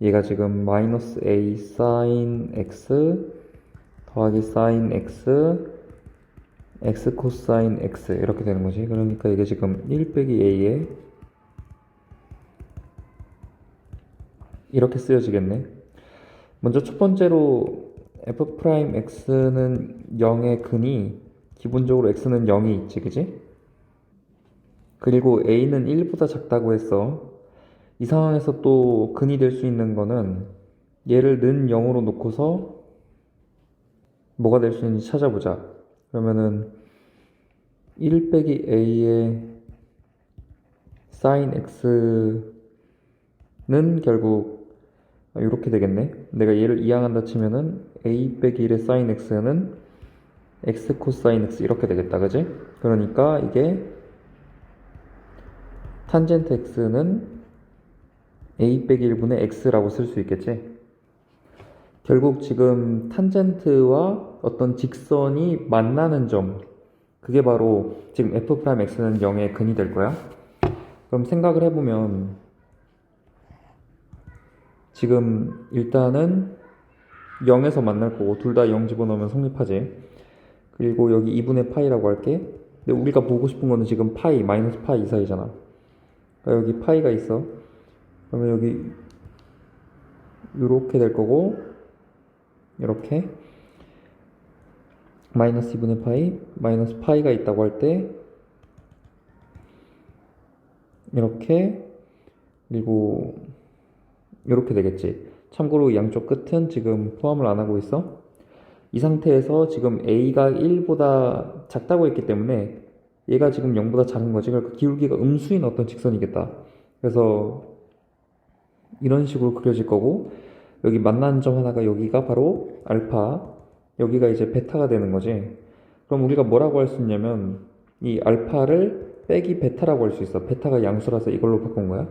얘가 지금 마이너스 a 사인 x 더하기 사인 x x 코사인 x 이렇게 되는 거지. 그러니까 이게 지금 1 빼기 a에 이렇게 쓰여지겠네. 먼저 첫 번째로 f'x는 0의 근이 기본적으로 x는 0이 있지, 그지? 그리고 a는 1보다 작다고 했어. 이 상황에서 또 근이 될 수 있는 거는 얘를 는 0으로 놓고서 뭐가 될 수 있는지 찾아보자. 그러면은 1 빼기 a의 사인 x는 결국 이렇게 되겠네. 내가 얘를 이항한다 치면은 a 빼기 1의 사인 x는 x 코사인 x 이렇게 되겠다, 그지? 그러니까 이게 탄젠트 x는 a 빼기 1분의 x라고 쓸 수 있겠지. 결국 지금 탄젠트와 어떤 직선이 만나는 점, 그게 바로 지금 f'x는 0의 근이 될 거야. 그럼 생각을 해보면 지금 일단은 0에서 만날 거고 둘 다 0 집어넣으면 성립하지. 그리고 여기 2분의 파이라고 할게. 근데 우리가 보고 싶은 거는 지금 파이, 마이너스 파이 이 사이잖아. 그러니까 여기 파이가 있어. 그러면 여기 이렇게 될 거고, 이렇게 마이너스 2분의 파이, 마이너스 파이가 있다고 할 때 이렇게, 그리고 이렇게 되겠지. 참고로 양쪽 끝은 지금 포함을 안 하고 있어. 이 상태에서 지금 a가 1보다 작다고 했기 때문에 얘가 지금 0보다 작은 거지. 그러니까 기울기가 음수인 어떤 직선이겠다. 그래서 이런 식으로 그려질 거고, 여기 만나는 점 하나가 여기가 바로 알파, 여기가 이제 베타가 되는 거지. 그럼 우리가 뭐라고 할 수 있냐면 이 알파를 빼기 베타라고 할 수 있어. 베타가 양수라서 이걸로 바꾼 거야.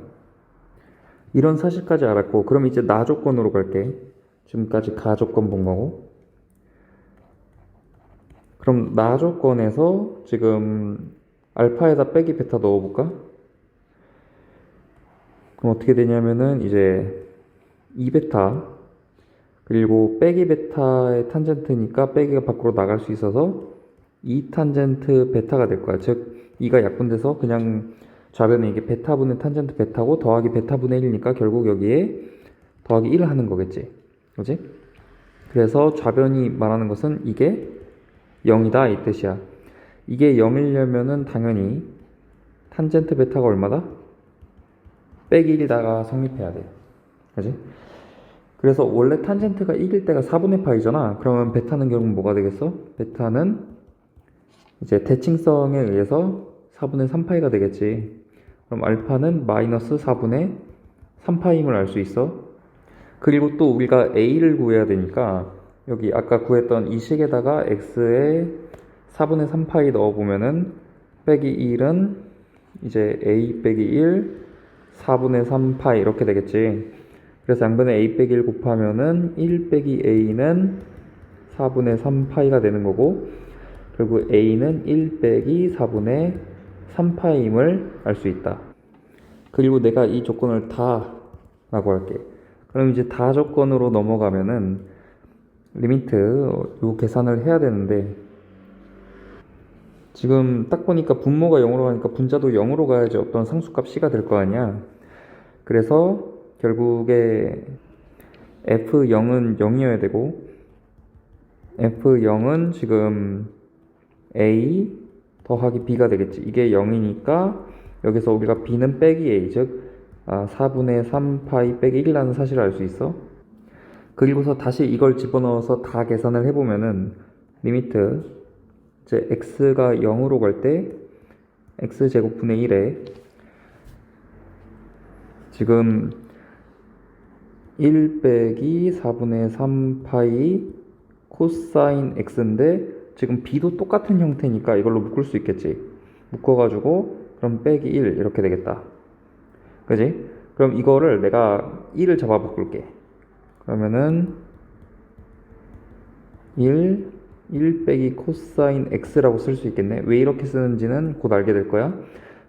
이런 사실까지 알았고, 그럼 이제 나 조건으로 갈게. 지금까지 가 조건 본 거고. 그럼 나 조건에서 지금 알파에다 빼기 베타 넣어볼까? 그럼 어떻게 되냐면은 이제 2베타 그리고 빼기 베타의 탄젠트니까 빼기가 밖으로 나갈 수 있어서 2 탄젠트 베타가 될 거야. 즉 2가 약분돼서 그냥 좌변에 이게 베타분의 탄젠트 베타고 더하기 베타분의 1이니까 결국 여기에 더하기 1을 하는 거겠지. 그지? 그래서 좌변이 말하는 것은 이게 0이다 이 뜻이야. 이게 0이려면은 당연히 탄젠트 베타가 얼마다? 빼기 1이다가 성립해야 돼. 그지? 그래서 원래 탄젠트가 1일 때가 4분의 파이잖아. 그러면 베타는 결국 뭐가 되겠어? 베타는 이제 대칭성에 의해서 4분의 3파이가 되겠지. 그럼 알파는 마이너스 4분의 3파임을 알 수 있어. 그리고 또 우리가 a를 구해야 되니까 여기 아까 구했던 이 식에다가 x에 4분의 3파이 넣어보면은 빼기 1은 이제 a 빼기 1 4분의 3파이 이렇게 되겠지. 그래서 양변에 a 빼기 1 곱하면은 1 빼기 a는 4분의 3파이가 되는 거고 결국 a는 1 빼기 4분의 3파임을 알 수 있다. 그리고 내가 이 조건을 다 라고 할게. 그럼 이제 다 조건으로 넘어가면은 리미트 요 계산을 해야 되는데 지금 딱 보니까 분모가 0으로 가니까 분자도 0으로 가야지 어떤 상수값 c가 될 거 아니야. 그래서 결국에 f0은 0이어야 되고 f0은 지금 a 더하기 b가 되겠지. 이게 0이니까 여기서 우리가 b는 빼기 a 즉 4분의 3파이 빼기 1이라는 사실을 알 수 있어. 그리고서 다시 이걸 집어넣어서 다 계산을 해보면은 리미트 이제 x가 0으로 갈 때 x제곱분의 1에 지금 1 빼기 4분의 3파이 코사인 x인데 지금 b도 똑같은 형태니까 이걸로 묶을 수 있겠지. 묶어가지고 그럼 빼기 1 이렇게 되겠다. 그지? 그럼 이거를 내가 1을 잡아 바꿀게. 그러면은 1 빼기 코사인 x라고 쓸 수 있겠네. 왜 이렇게 쓰는지는 곧 알게 될 거야.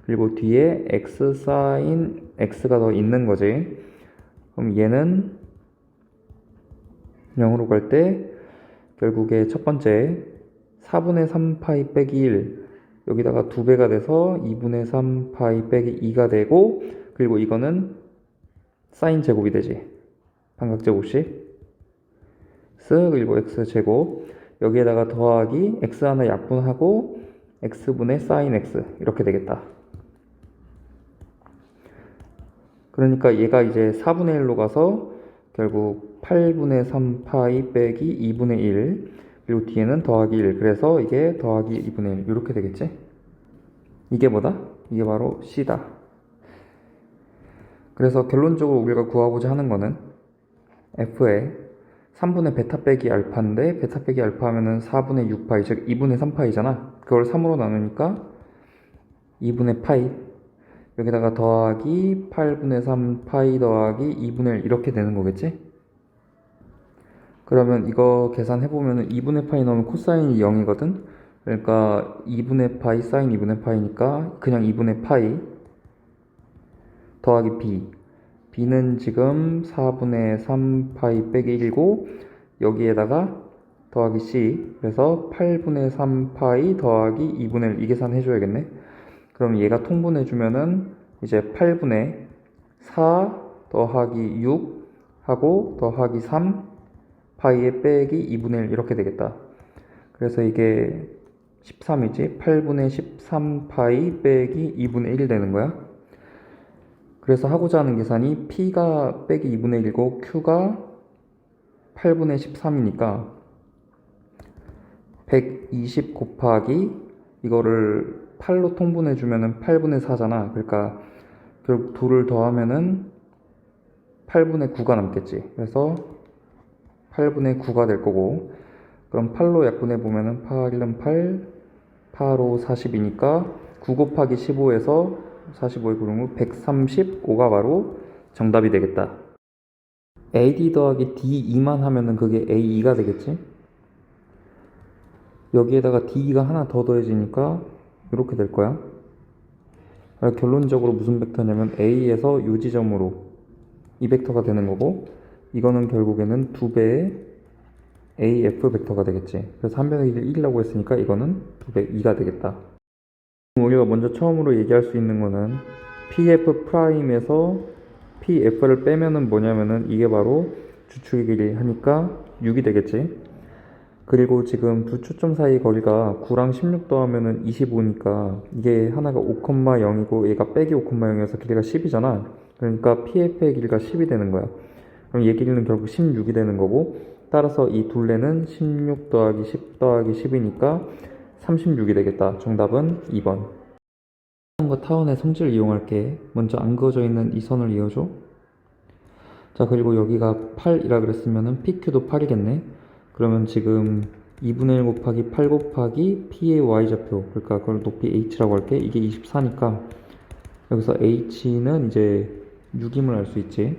그리고 뒤에 x 사인 x가 더 있는 거지. 그럼 얘는 0으로 갈 때 결국에 첫 번째 4분의 3파이 빼기 1 여기다가 2배가 돼서 2분의 3파이 빼기 2가 되고 그리고 이거는 사인 제곱이 되지. 삼각제곱식 그리고 x제곱 여기에다가 더하기 x 하나 약분하고 x분의 사인 x 이렇게 되겠다. 그러니까 얘가 이제 4분의 1로 가서 결국 8분의 3파이 빼기 2분의 1 그리고 뒤에는 더하기 1 그래서 이게 더하기 2분의 1 이렇게 되겠지. 이게 뭐다? 이게 바로 C다. 그래서 결론적으로 우리가 구하고자 하는 거는 F에 3분의 베타 빼기 알파인데 베타 빼기 알파 하면은 4분의 6파이 즉 2분의 3파이잖아. 그걸 3으로 나누니까 2분의 파이 여기다가 더하기 8분의 3파이 더하기 2분의 1 이렇게 되는 거겠지? 그러면 이거 계산해보면 2분의 파이 넣으면 코사인이 0이거든? 그러니까 2분의 파이 사인 2분의 파이니까 그냥 2분의 파이 더하기 b b는 지금 4분의 3파이 빼기 1이고 여기에다가 더하기 c 그래서 8분의 3파이 더하기 2분의 1 이 계산 해줘야겠네. 그럼 얘가 통분해주면은 이제 8분의 4 더하기 6 하고 더하기 3 파이에 빼기 2분의 1 이렇게 되겠다. 그래서 이게 13이지 8분의 13 파이 빼기 2분의 1이 되는 거야. 그래서 하고자 하는 계산이 P가 빼기 2분의 1이고 Q가 8분의 13이니까 120 곱하기 이거를 8로 통분해주면은 8분의 4잖아. 그러니까 결국 2를 더하면은 8분의 9가 남겠지. 그래서 8분의 9가 될 거고 그럼 8로 약분해 보면은 8, 1은 8, 8, 5, 40이니까 9 곱하기 15에서 45의 구름은 135가 바로 정답이 되겠다. AD 더하기 D2만 하면은 그게 A2가 되겠지? 여기에다가 D가 하나 더 더해지니까 이렇게 될 거야. 결론적으로 무슨 벡터냐면 A에서 이 지점으로 이 벡터가 되는 거고, 이거는 결국에는 2배의 AF 벡터가 되겠지. 그래서 한 변의 길이 1이라고 했으니까 이거는 2배 2가 되겠다. 우리가 먼저 처음으로 얘기할 수 있는 거는 PF 프라임에서 PF를 빼면은 뭐냐면은 이게 바로 주축의 길이 하니까 6이 되겠지. 그리고 지금 두 초점 사이 거리가 9랑 16 더하면은 25니까 이게 하나가 5,0이고 얘가 빼기 5,0이어서 길이가 10이잖아. 그러니까 PF의 길이가 10이 되는 거야. 그럼 얘 길이는 결국 16이 되는 거고, 따라서 이 둘레는 16 더하기 10 더하기 10이니까 36이 되겠다. 정답은 2번. 타원과 타원의 성질을 이용할게. 먼저 안 그어져 있는 이 선을 이어줘. 자, 그리고 여기가 8이라 그랬으면은 PQ도 8이겠네. 그러면 지금 2분의 1 곱하기 8 곱하기 P의 Y좌표, 그러니까 그걸 높이 H라고 할게. 이게 24니까 여기서 H는 이제 6임을 알 수 있지.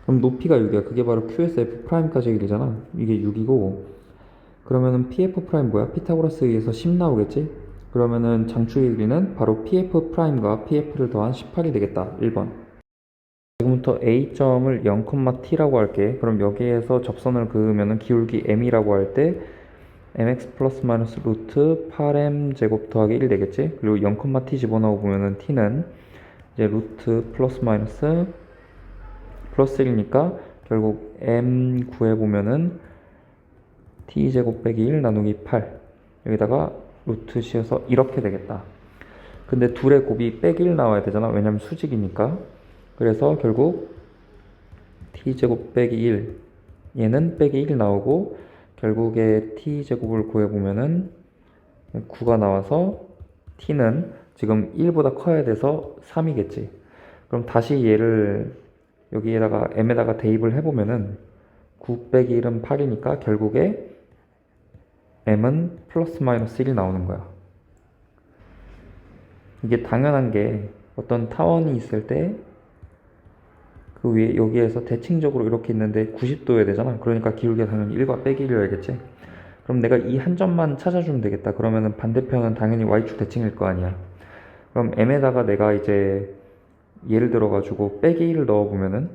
그럼 높이가 6이야. 그게 바로 QS F 프라임까지의 길이잖아. 이게 6이고, 그러면은 PF 프라임 뭐야? 피타고라스에 의해서 10 나오겠지? 그러면은 장축의 길이는 바로 PF 프라임과 PF를 더한 18이 되겠다. 1번. 지금부터 A점을 0,T라고 할게. 그럼 여기에서 접선을 그으면은 기울기 M이라고 할 때 mx 플러스 마이너스 루트 8m 제곱 더하기 1 되겠지? 그리고 0,T 집어넣어 보면은 T는 이제 루트 플러스 마이너스 플러스 1이니까 결국 m 구해보면은 t제곱 빼기 1 나누기 8, 여기다가 루트 씌어서 이렇게 되겠다. 근데 둘의 곱이 빼기 1 나와야 되잖아. 왜냐면 수직이니까. 그래서 결국 t제곱 빼기 1, 얘는 빼기 1 나오고, 결국에 t제곱을 구해보면은 9가 나와서 t는 지금 1보다 커야 돼서 3이겠지. 그럼 다시 얘를 여기에다가 m에다가 대입을 해보면은 9 빼기 1은 8이니까 결국에 m은 플러스 마이너스 1이 나오는 거야. 이게 당연한 게 어떤 타원이 있을 때 그 위에 여기에서 대칭적으로 이렇게 있는데 90도여야 되잖아. 그러니까 기울기가 당연히 1과 빼기 1이어야겠지. 그럼 내가 이 한 점만 찾아주면 되겠다. 그러면은 반대편은 당연히 y축 대칭일 거 아니야. 그럼 m에다가 내가 이제 예를 들어 가지고 빼기 1을 넣어 보면은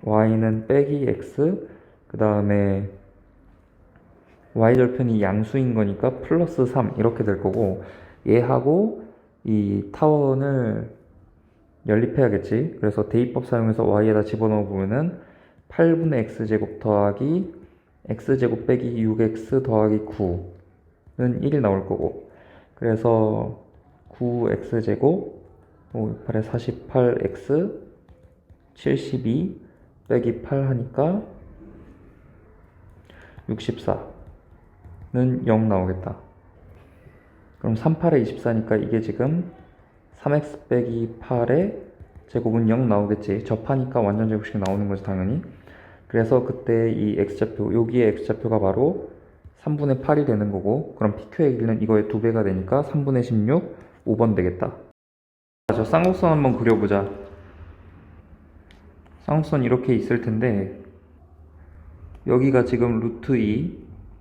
y는 빼기 x, 그 다음에 y절편이 양수인 거니까 플러스 3 이렇게 될 거고, 얘하고 이 타원을 연립해야겠지. 그래서 대입법 사용해서 y에다 집어넣어 보면은 8분의 x제곱 더하기 x제곱 빼기 6x 더하기 9는 1이 나올 거고, 그래서 9x제곱 8에 48x 72 빼기 8 하니까 64는 0 나오겠다. 그럼 38에 24니까 이게 지금 3x 빼기 8의 제곱은 0 나오겠지. 접하니까 완전 제곱식 나오는 거지 당연히. 그래서 그때 이 x좌표, 여기에 x좌표가 바로 3분의 8이 되는 거고, 그럼 PQ의 길이는 이거의 2배가 되니까 3분의 16, 5번 되겠다. 자, 저 쌍곡선 한번 그려보자. 쌍곡선 이렇게 있을 텐데, 여기가 지금 루트 2,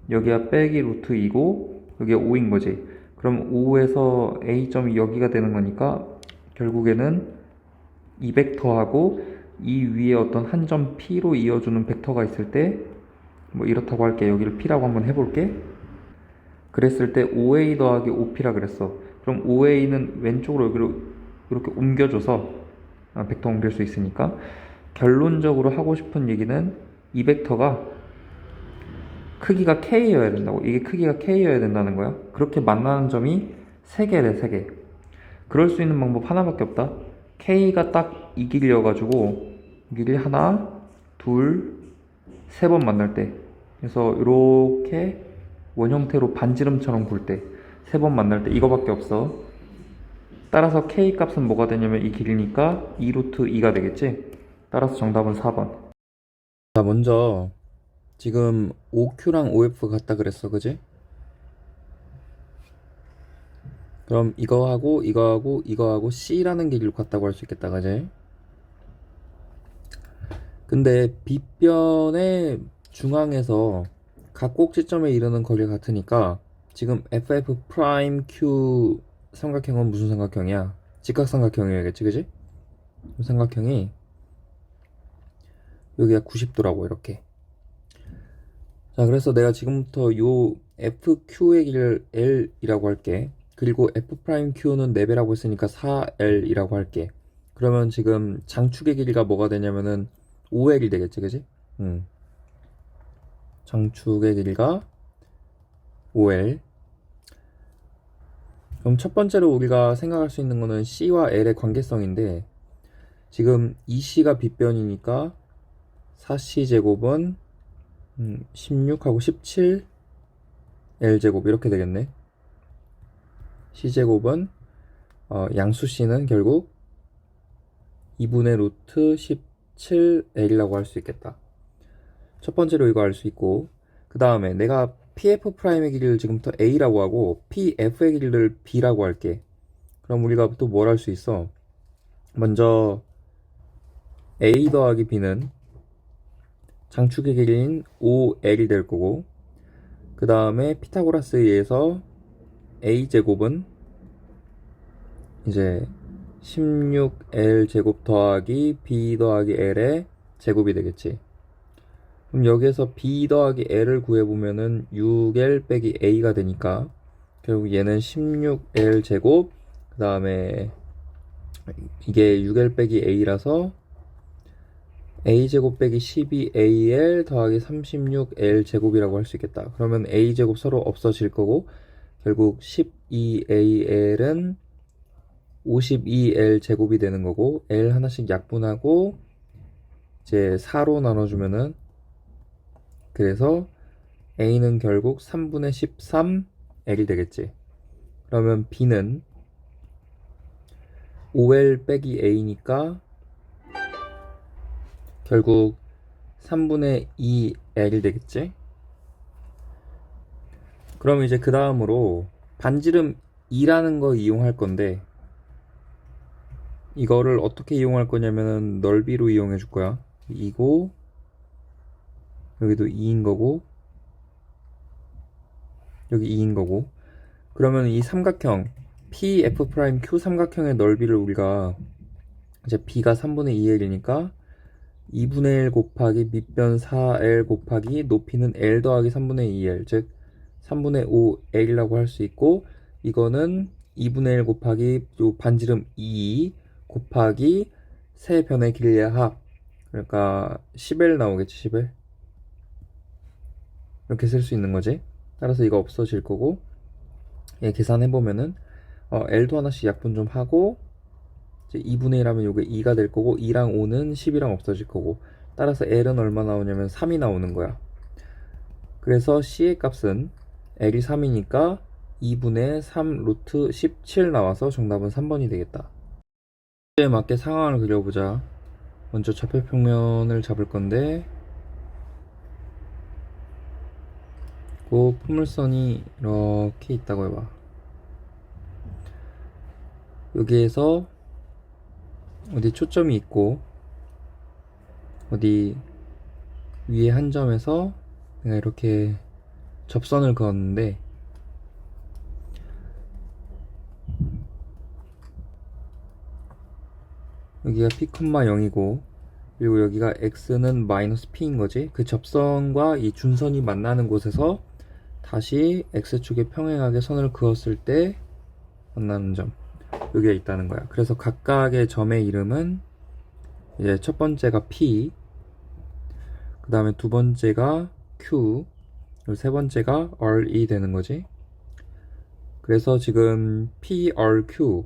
여기가 빼기 루트 2고, 여기가 5인 거지. 그럼 5에서 A점이 여기가 되는 거니까 결국에는 이 벡터하고 이 위에 어떤 한 점 P로 이어주는 벡터가 있을 때, 뭐 이렇다고 할게. 여기를 P라고 한번 해볼게. 그랬을 때 5A 더하기 5P라 그랬어. 그럼 5A는 왼쪽으로 여기로 이렇게 옮겨줘서 벡터 옮길 수 있으니까, 결론적으로 하고 싶은 얘기는 이 벡터가 크기가 K여야 된다고. 이게 크기가 K여야 된다는 거야. 그렇게 만나는 점이 3개래, 3개. 그럴 수 있는 방법 하나밖에 없다. K가 딱 이 길이여가지고 이 길이 하나, 둘, 3번 만날 때, 그래서 이렇게 원 형태로 반지름처럼 굴 때, 3번 만날 때 이거밖에 없어. 따라서 K 값은 뭐가 되냐면 이 길이니까 2루트 2가 되겠지. 따라서 정답은 4번. 자, 먼저 지금 OQ랑 OF 같다 그랬어, 그지? 그럼 이거하고 이거하고 이거하고 C라는 길이로 같다고 할 수 있겠다, 그지? 근데 빗변의 중앙에서 각 꼭지점에 이르는 거리가 같으니까 지금 FF 프라임 Q 삼각형은 무슨 삼각형이야? 직각삼각형이어야겠지, 그지? 삼각형이 여기가 90도라고 이렇게. 자, 그래서 내가 지금부터 요 FQ의 길을 L이라고 할게. 그리고 F'Q는 4배라고 했으니까 4L이라고 할게. 그러면 지금 장축의 길이가 뭐가 되냐면은 5L이 되겠지, 그지? 장축의 길이가 5L. 그럼 첫 번째로 우리가 생각할 수 있는 거는 C와 L의 관계성인데, 지금 2C가 빗변이니까 4C제곱은 16하고 17 L제곱 이렇게 되겠네. C제곱은 양수 C는 결국 2분의 루트 17L이라고 할 수 있겠다. 첫 번째로 이거 알 수 있고, 그 다음에 내가 PF 프라임의 길이를 지금부터 A라고 하고 PF의 길이를 B라고 할게. 그럼 우리가 또 뭘 할 수 있어? 먼저 A 더하기 B는 장축의 길이인 5L이 될 거고, 그 다음에 피타고라스에 의해서 A제곱은 이제 16L 제곱 더하기 B 더하기 L의 제곱이 되겠지. 그럼 여기에서 B 더하기 L을 구해보면은 6L 빼기 A가 되니까 결국 얘는 16L 제곱, 그 다음에 이게 6L 빼기 A라서 A제곱 빼기 12AL 더하기 36L 제곱이라고 할 수 있겠다. 그러면 A제곱 서로 없어질 거고 결국 12AL은 52L 제곱이 되는 거고, L 하나씩 약분하고 이제 4로 나눠주면은, 그래서 A는 결국 3분의 13L이 되겠지. 그러면 B는 5L 빼기 A니까 결국 3분의 2L이 되겠지. 그럼 이제 그 다음으로 반지름 2라는 거 이용할 건데, 이거를 어떻게 이용할 거냐면은 넓이로 이용해 줄 거야. 2고 여기도 2인 거고 여기 2인 거고. 그러면 이 삼각형 PF'Q 삼각형의 넓이를 우리가 이제 B가 3분의 2L이니까 2분의 1 곱하기 밑변 4L 곱하기 높이는 L 더하기 3분의 2L, 즉 3분의 5L이라고 할 수 있고, 이거는 2분의 1 곱하기 요 반지름 2 곱하기 세 변의 길이의 합, 그러니까 10L 나오겠지. 10L 이렇게 쓸 수 있는 거지. 따라서 이거 없어질 거고, 얘 계산해보면은 L도 하나씩 약분 좀 하고, 이제 2분의 1 하면 요게 2가 될 거고, 2랑 5는 10이랑 없어질 거고, 따라서 L은 얼마 나오냐면 3이 나오는 거야. 그래서 C의 값은 L이 3이니까 2분의 3 루트 17 나와서 정답은 3번이 되겠다. 이에 맞게 상황을 그려보자. 먼저 좌표평면을 잡을 건데, 그 포물선이 이렇게 있다고 해봐. 여기에서 어디 초점이 있고 어디 위에 한 점에서 내가 이렇게 접선을 그었는데, 여기가 p, 0이고 그리고 여기가 x는 마이너스 p인 거지. 그 접선과 이 준선이 만나는 곳에서 다시 x축에 평행하게 선을 그었을 때 만나는 점, 여기에 있다는 거야. 그래서 각각의 점의 이름은 이제 첫 번째가 p, 그 다음에 두 번째가 q, 그리고 세 번째가 r이 되는 거지. 그래서 지금 PRQ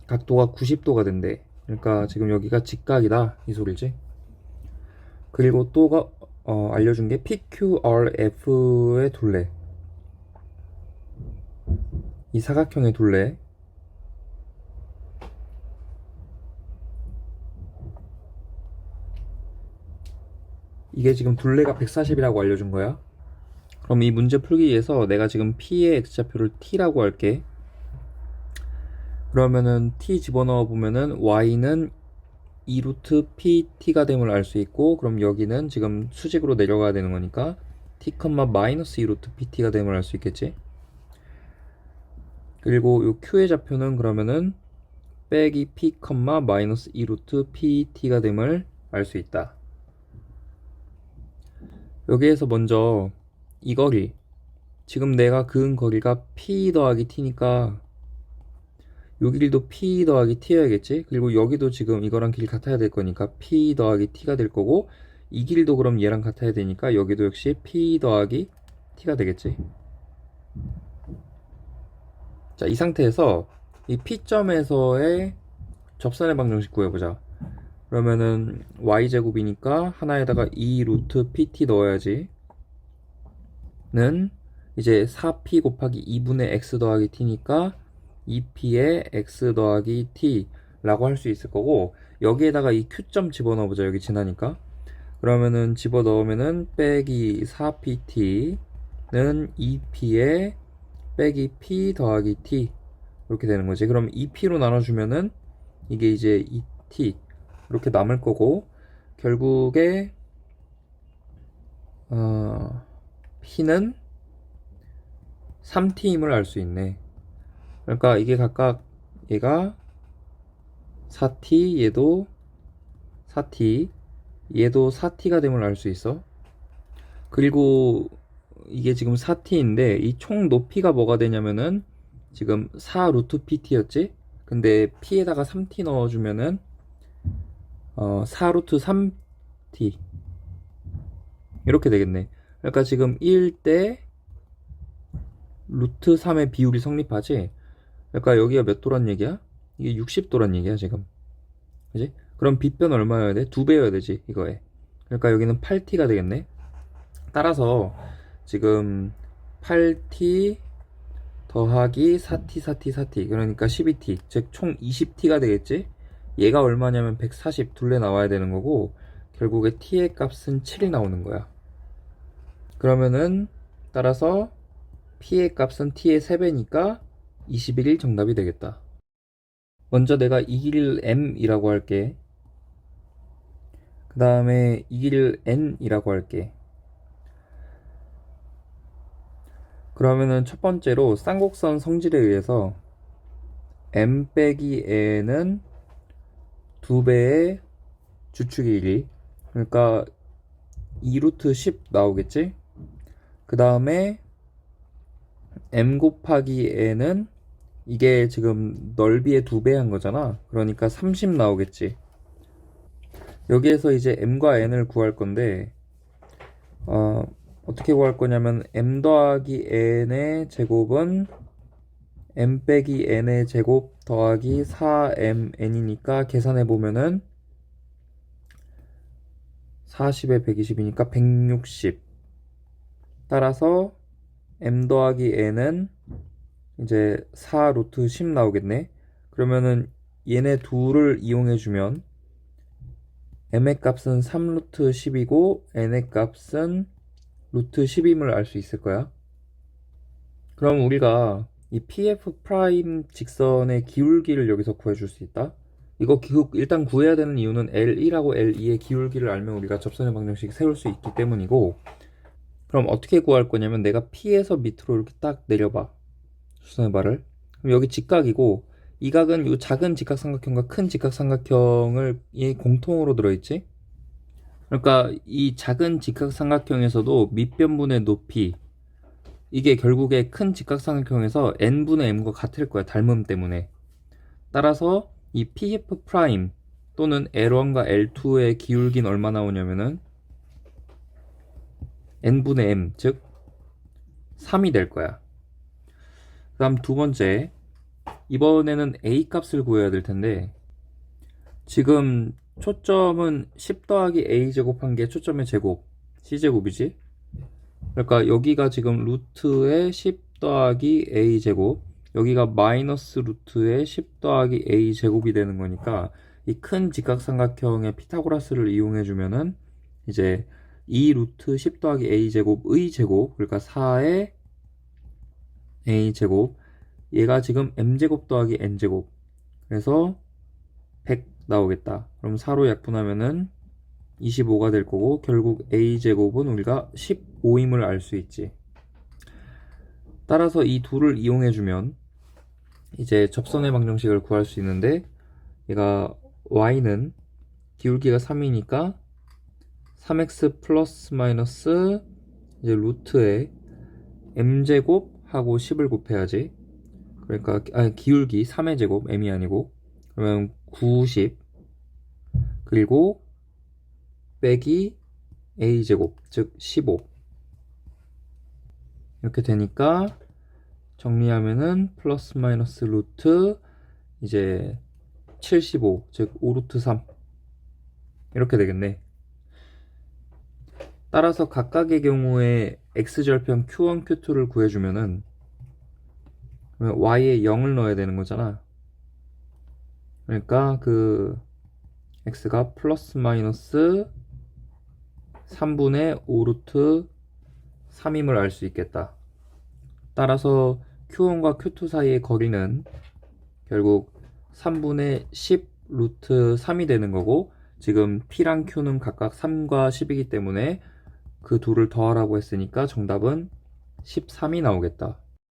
각도가 90도가 된대. 그러니까 지금 여기가 직각이다 이 소리지. 그리고 또가 알려준 게 PQRF의 둘레, 이 사각형의 둘레, 이게 지금 둘레가 140이라고 알려준 거야. 그럼 이 문제 풀기 위해서 내가 지금 P의 X좌표를 T라고 할게. 그러면은 T 집어넣어 보면은 Y는 2루트 PT가 됨을 알 수 있고, 그럼 여기는 지금 수직으로 내려가야 되는 거니까 T, 마이너스 2루트 PT가 됨을 알 수 있겠지. 그리고 요 Q의 좌표는 그러면은 빼기 P, 마이너스 2루트 PT가 됨을 알 수 있다. 여기에서 먼저 이 거리, 지금 내가 그은 거리가 P 더하기 T니까 요 길도 P 더하기 T여야겠지? 그리고 여기도 지금 이거랑 길 같아야 될 거니까 P 더하기 T가 될 거고, 이 길도 그럼 얘랑 같아야 되니까 여기도 역시 P 더하기 T가 되겠지. 자, 이 상태에서 이 P점에서의 접선의 방정식 구해보자. 그러면은 Y제곱이니까 하나에다가 2 루트 PT 넣어야지. 는 이제 4P 곱하기 2분의 X 더하기 T니까 2P의 X 더하기 T 라고 할 수 있을 거고, 여기에다가 이 Q점 집어넣어보자. 여기 지나니까. 그러면은 집어넣으면은 빼기 4PT 는 2P의 빼기 P 더하기 T 이렇게 되는 거지. 그럼 2P로 나눠주면은 이게 이제 2T 이렇게 남을 거고, 결국에 P는 3T임을 알 수 있네. 그러니까 이게 각각 얘가 4T, 얘도 4T, 얘도 4T가 됨을 알 수 있어. 그리고 이게 지금 4T인데 이 총 높이가 뭐가 되냐면은 지금 4 루트 PT였지? 근데 P에다가 3T 넣어주면은 4 루트 3T 이렇게 되겠네. 그러니까 지금 1대 루트 3의 비율이 성립하지? 그러니까 여기가 몇 도란 얘기야? 이게 60도란 얘기야 지금. 그지? 그럼 빗변 얼마여야 돼? 2배여야 되지 이거에. 그러니까 여기는 8T가 되겠네. 따라서 지금 8T 더하기 4T 4T 4T 그러니까 12T, 즉 총 20T가 되겠지. 얘가 얼마냐면 140 둘레 나와야 되는 거고, 결국에 T의 값은 7이 나오는 거야. 그러면은 따라서 P의 값은 T의 3배니까 21이 정답이 되겠다. 먼저 내가 이 길을 M이라고 할게. 그 다음에 이 길을 N이라고 할게. 그러면은 첫 번째로 쌍곡선 성질에 의해서 M 빼기 N은 2배의 주축의 길이, 그러니까 2루트 10 나오겠지? 그 다음에 M 곱하기 N은 이게 지금 넓이의 2배 한 거잖아. 그러니까 30 나오겠지. 여기에서 이제 M과 N을 구할 건데, 어떻게 구할 거냐면 M 더하기 N의 제곱은 M 빼기 N의 제곱 더하기 4MN이니까 계산해보면은 40에 120이니까 160. 따라서 M 더하기 N은 이제 4 루트 10 나오겠네. 그러면은 얘네 둘을 이용해주면 M의 값은 3 루트 10이고 N의 값은 루트 10임을 알 수 있을 거야. 그럼 우리가 이 PF 프라임 직선의 기울기를 여기서 구해줄 수 있다. 이거 일단 구해야 되는 이유는 L1하고 L2의 기울기를 알면 우리가 접선의 방정식 세울 수 있기 때문이고, 그럼 어떻게 구할 거냐면 내가 P에서 밑으로 이렇게 딱 내려봐. 수선의 발을. 그럼 여기 직각이고, 이 각은 이 작은 직각삼각형과 큰 직각삼각형을 공통으로 들어있지. 그러니까 이 작은 직각삼각형에서도 밑변분의 높이, 이게 결국에 큰 직각삼각형에서 n분의 m과 같을 거야. 닮음 때문에. 따라서 이 PF 프라임 또는 L1과 L2의 기울기는 얼마 나오냐면은 n분의 m, 즉 3이 될 거야. 그 다음 두 번째, 이번에는 a 값을 구해야 될 텐데, 지금 초점은 10 더하기 a 제곱한 게 초점의 제곱, c제곱이지. 그러니까 여기가 지금 루트의 10 더하기 a 제곱, 여기가 마이너스 루트의 10 더하기 a 제곱이 되는 거니까 이 큰 직각삼각형의 피타고라스를 이용해 주면은 이제 2 루트 10 더하기 a제곱의 제곱, 그러니까 4의 a제곱, 얘가 지금 m제곱 더하기 n제곱, 그래서 100 나오겠다. 그럼 4로 약분하면은 25가 될 거고, 결국 a제곱은 우리가 15임을 알 수 있지. 따라서 이 둘을 이용해주면 이제 접선의 방정식을 구할 수 있는데, 얘가 y는 기울기가 3이니까 3x 플러스 마이너스 이제 루트에 m제곱하고 10을 곱해야지. 그러니까 기울기 3의 제곱, m이 아니고, 그러면 90 그리고 빼기 a제곱, 즉 15 이렇게 되니까 정리하면은 플러스 마이너스 루트 이제 75, 즉 5루트 3 이렇게 되겠네. 따라서 각각의 경우에 x절편 q1, q2를 구해주면은 y에 0을 넣어야 되는 거잖아. 그러니까 그 x가 플러스 마이너스 3분의 5루트 3임을 알 수 있겠다. 따라서 q1과 q2 사이의 거리는 결국 3분의 10 루트 3이 되는 거고, 지금 p랑 q는 각각 3과 10이기 때문에 그 둘을 더하라고 했으니까 정답은 13이 나오겠다.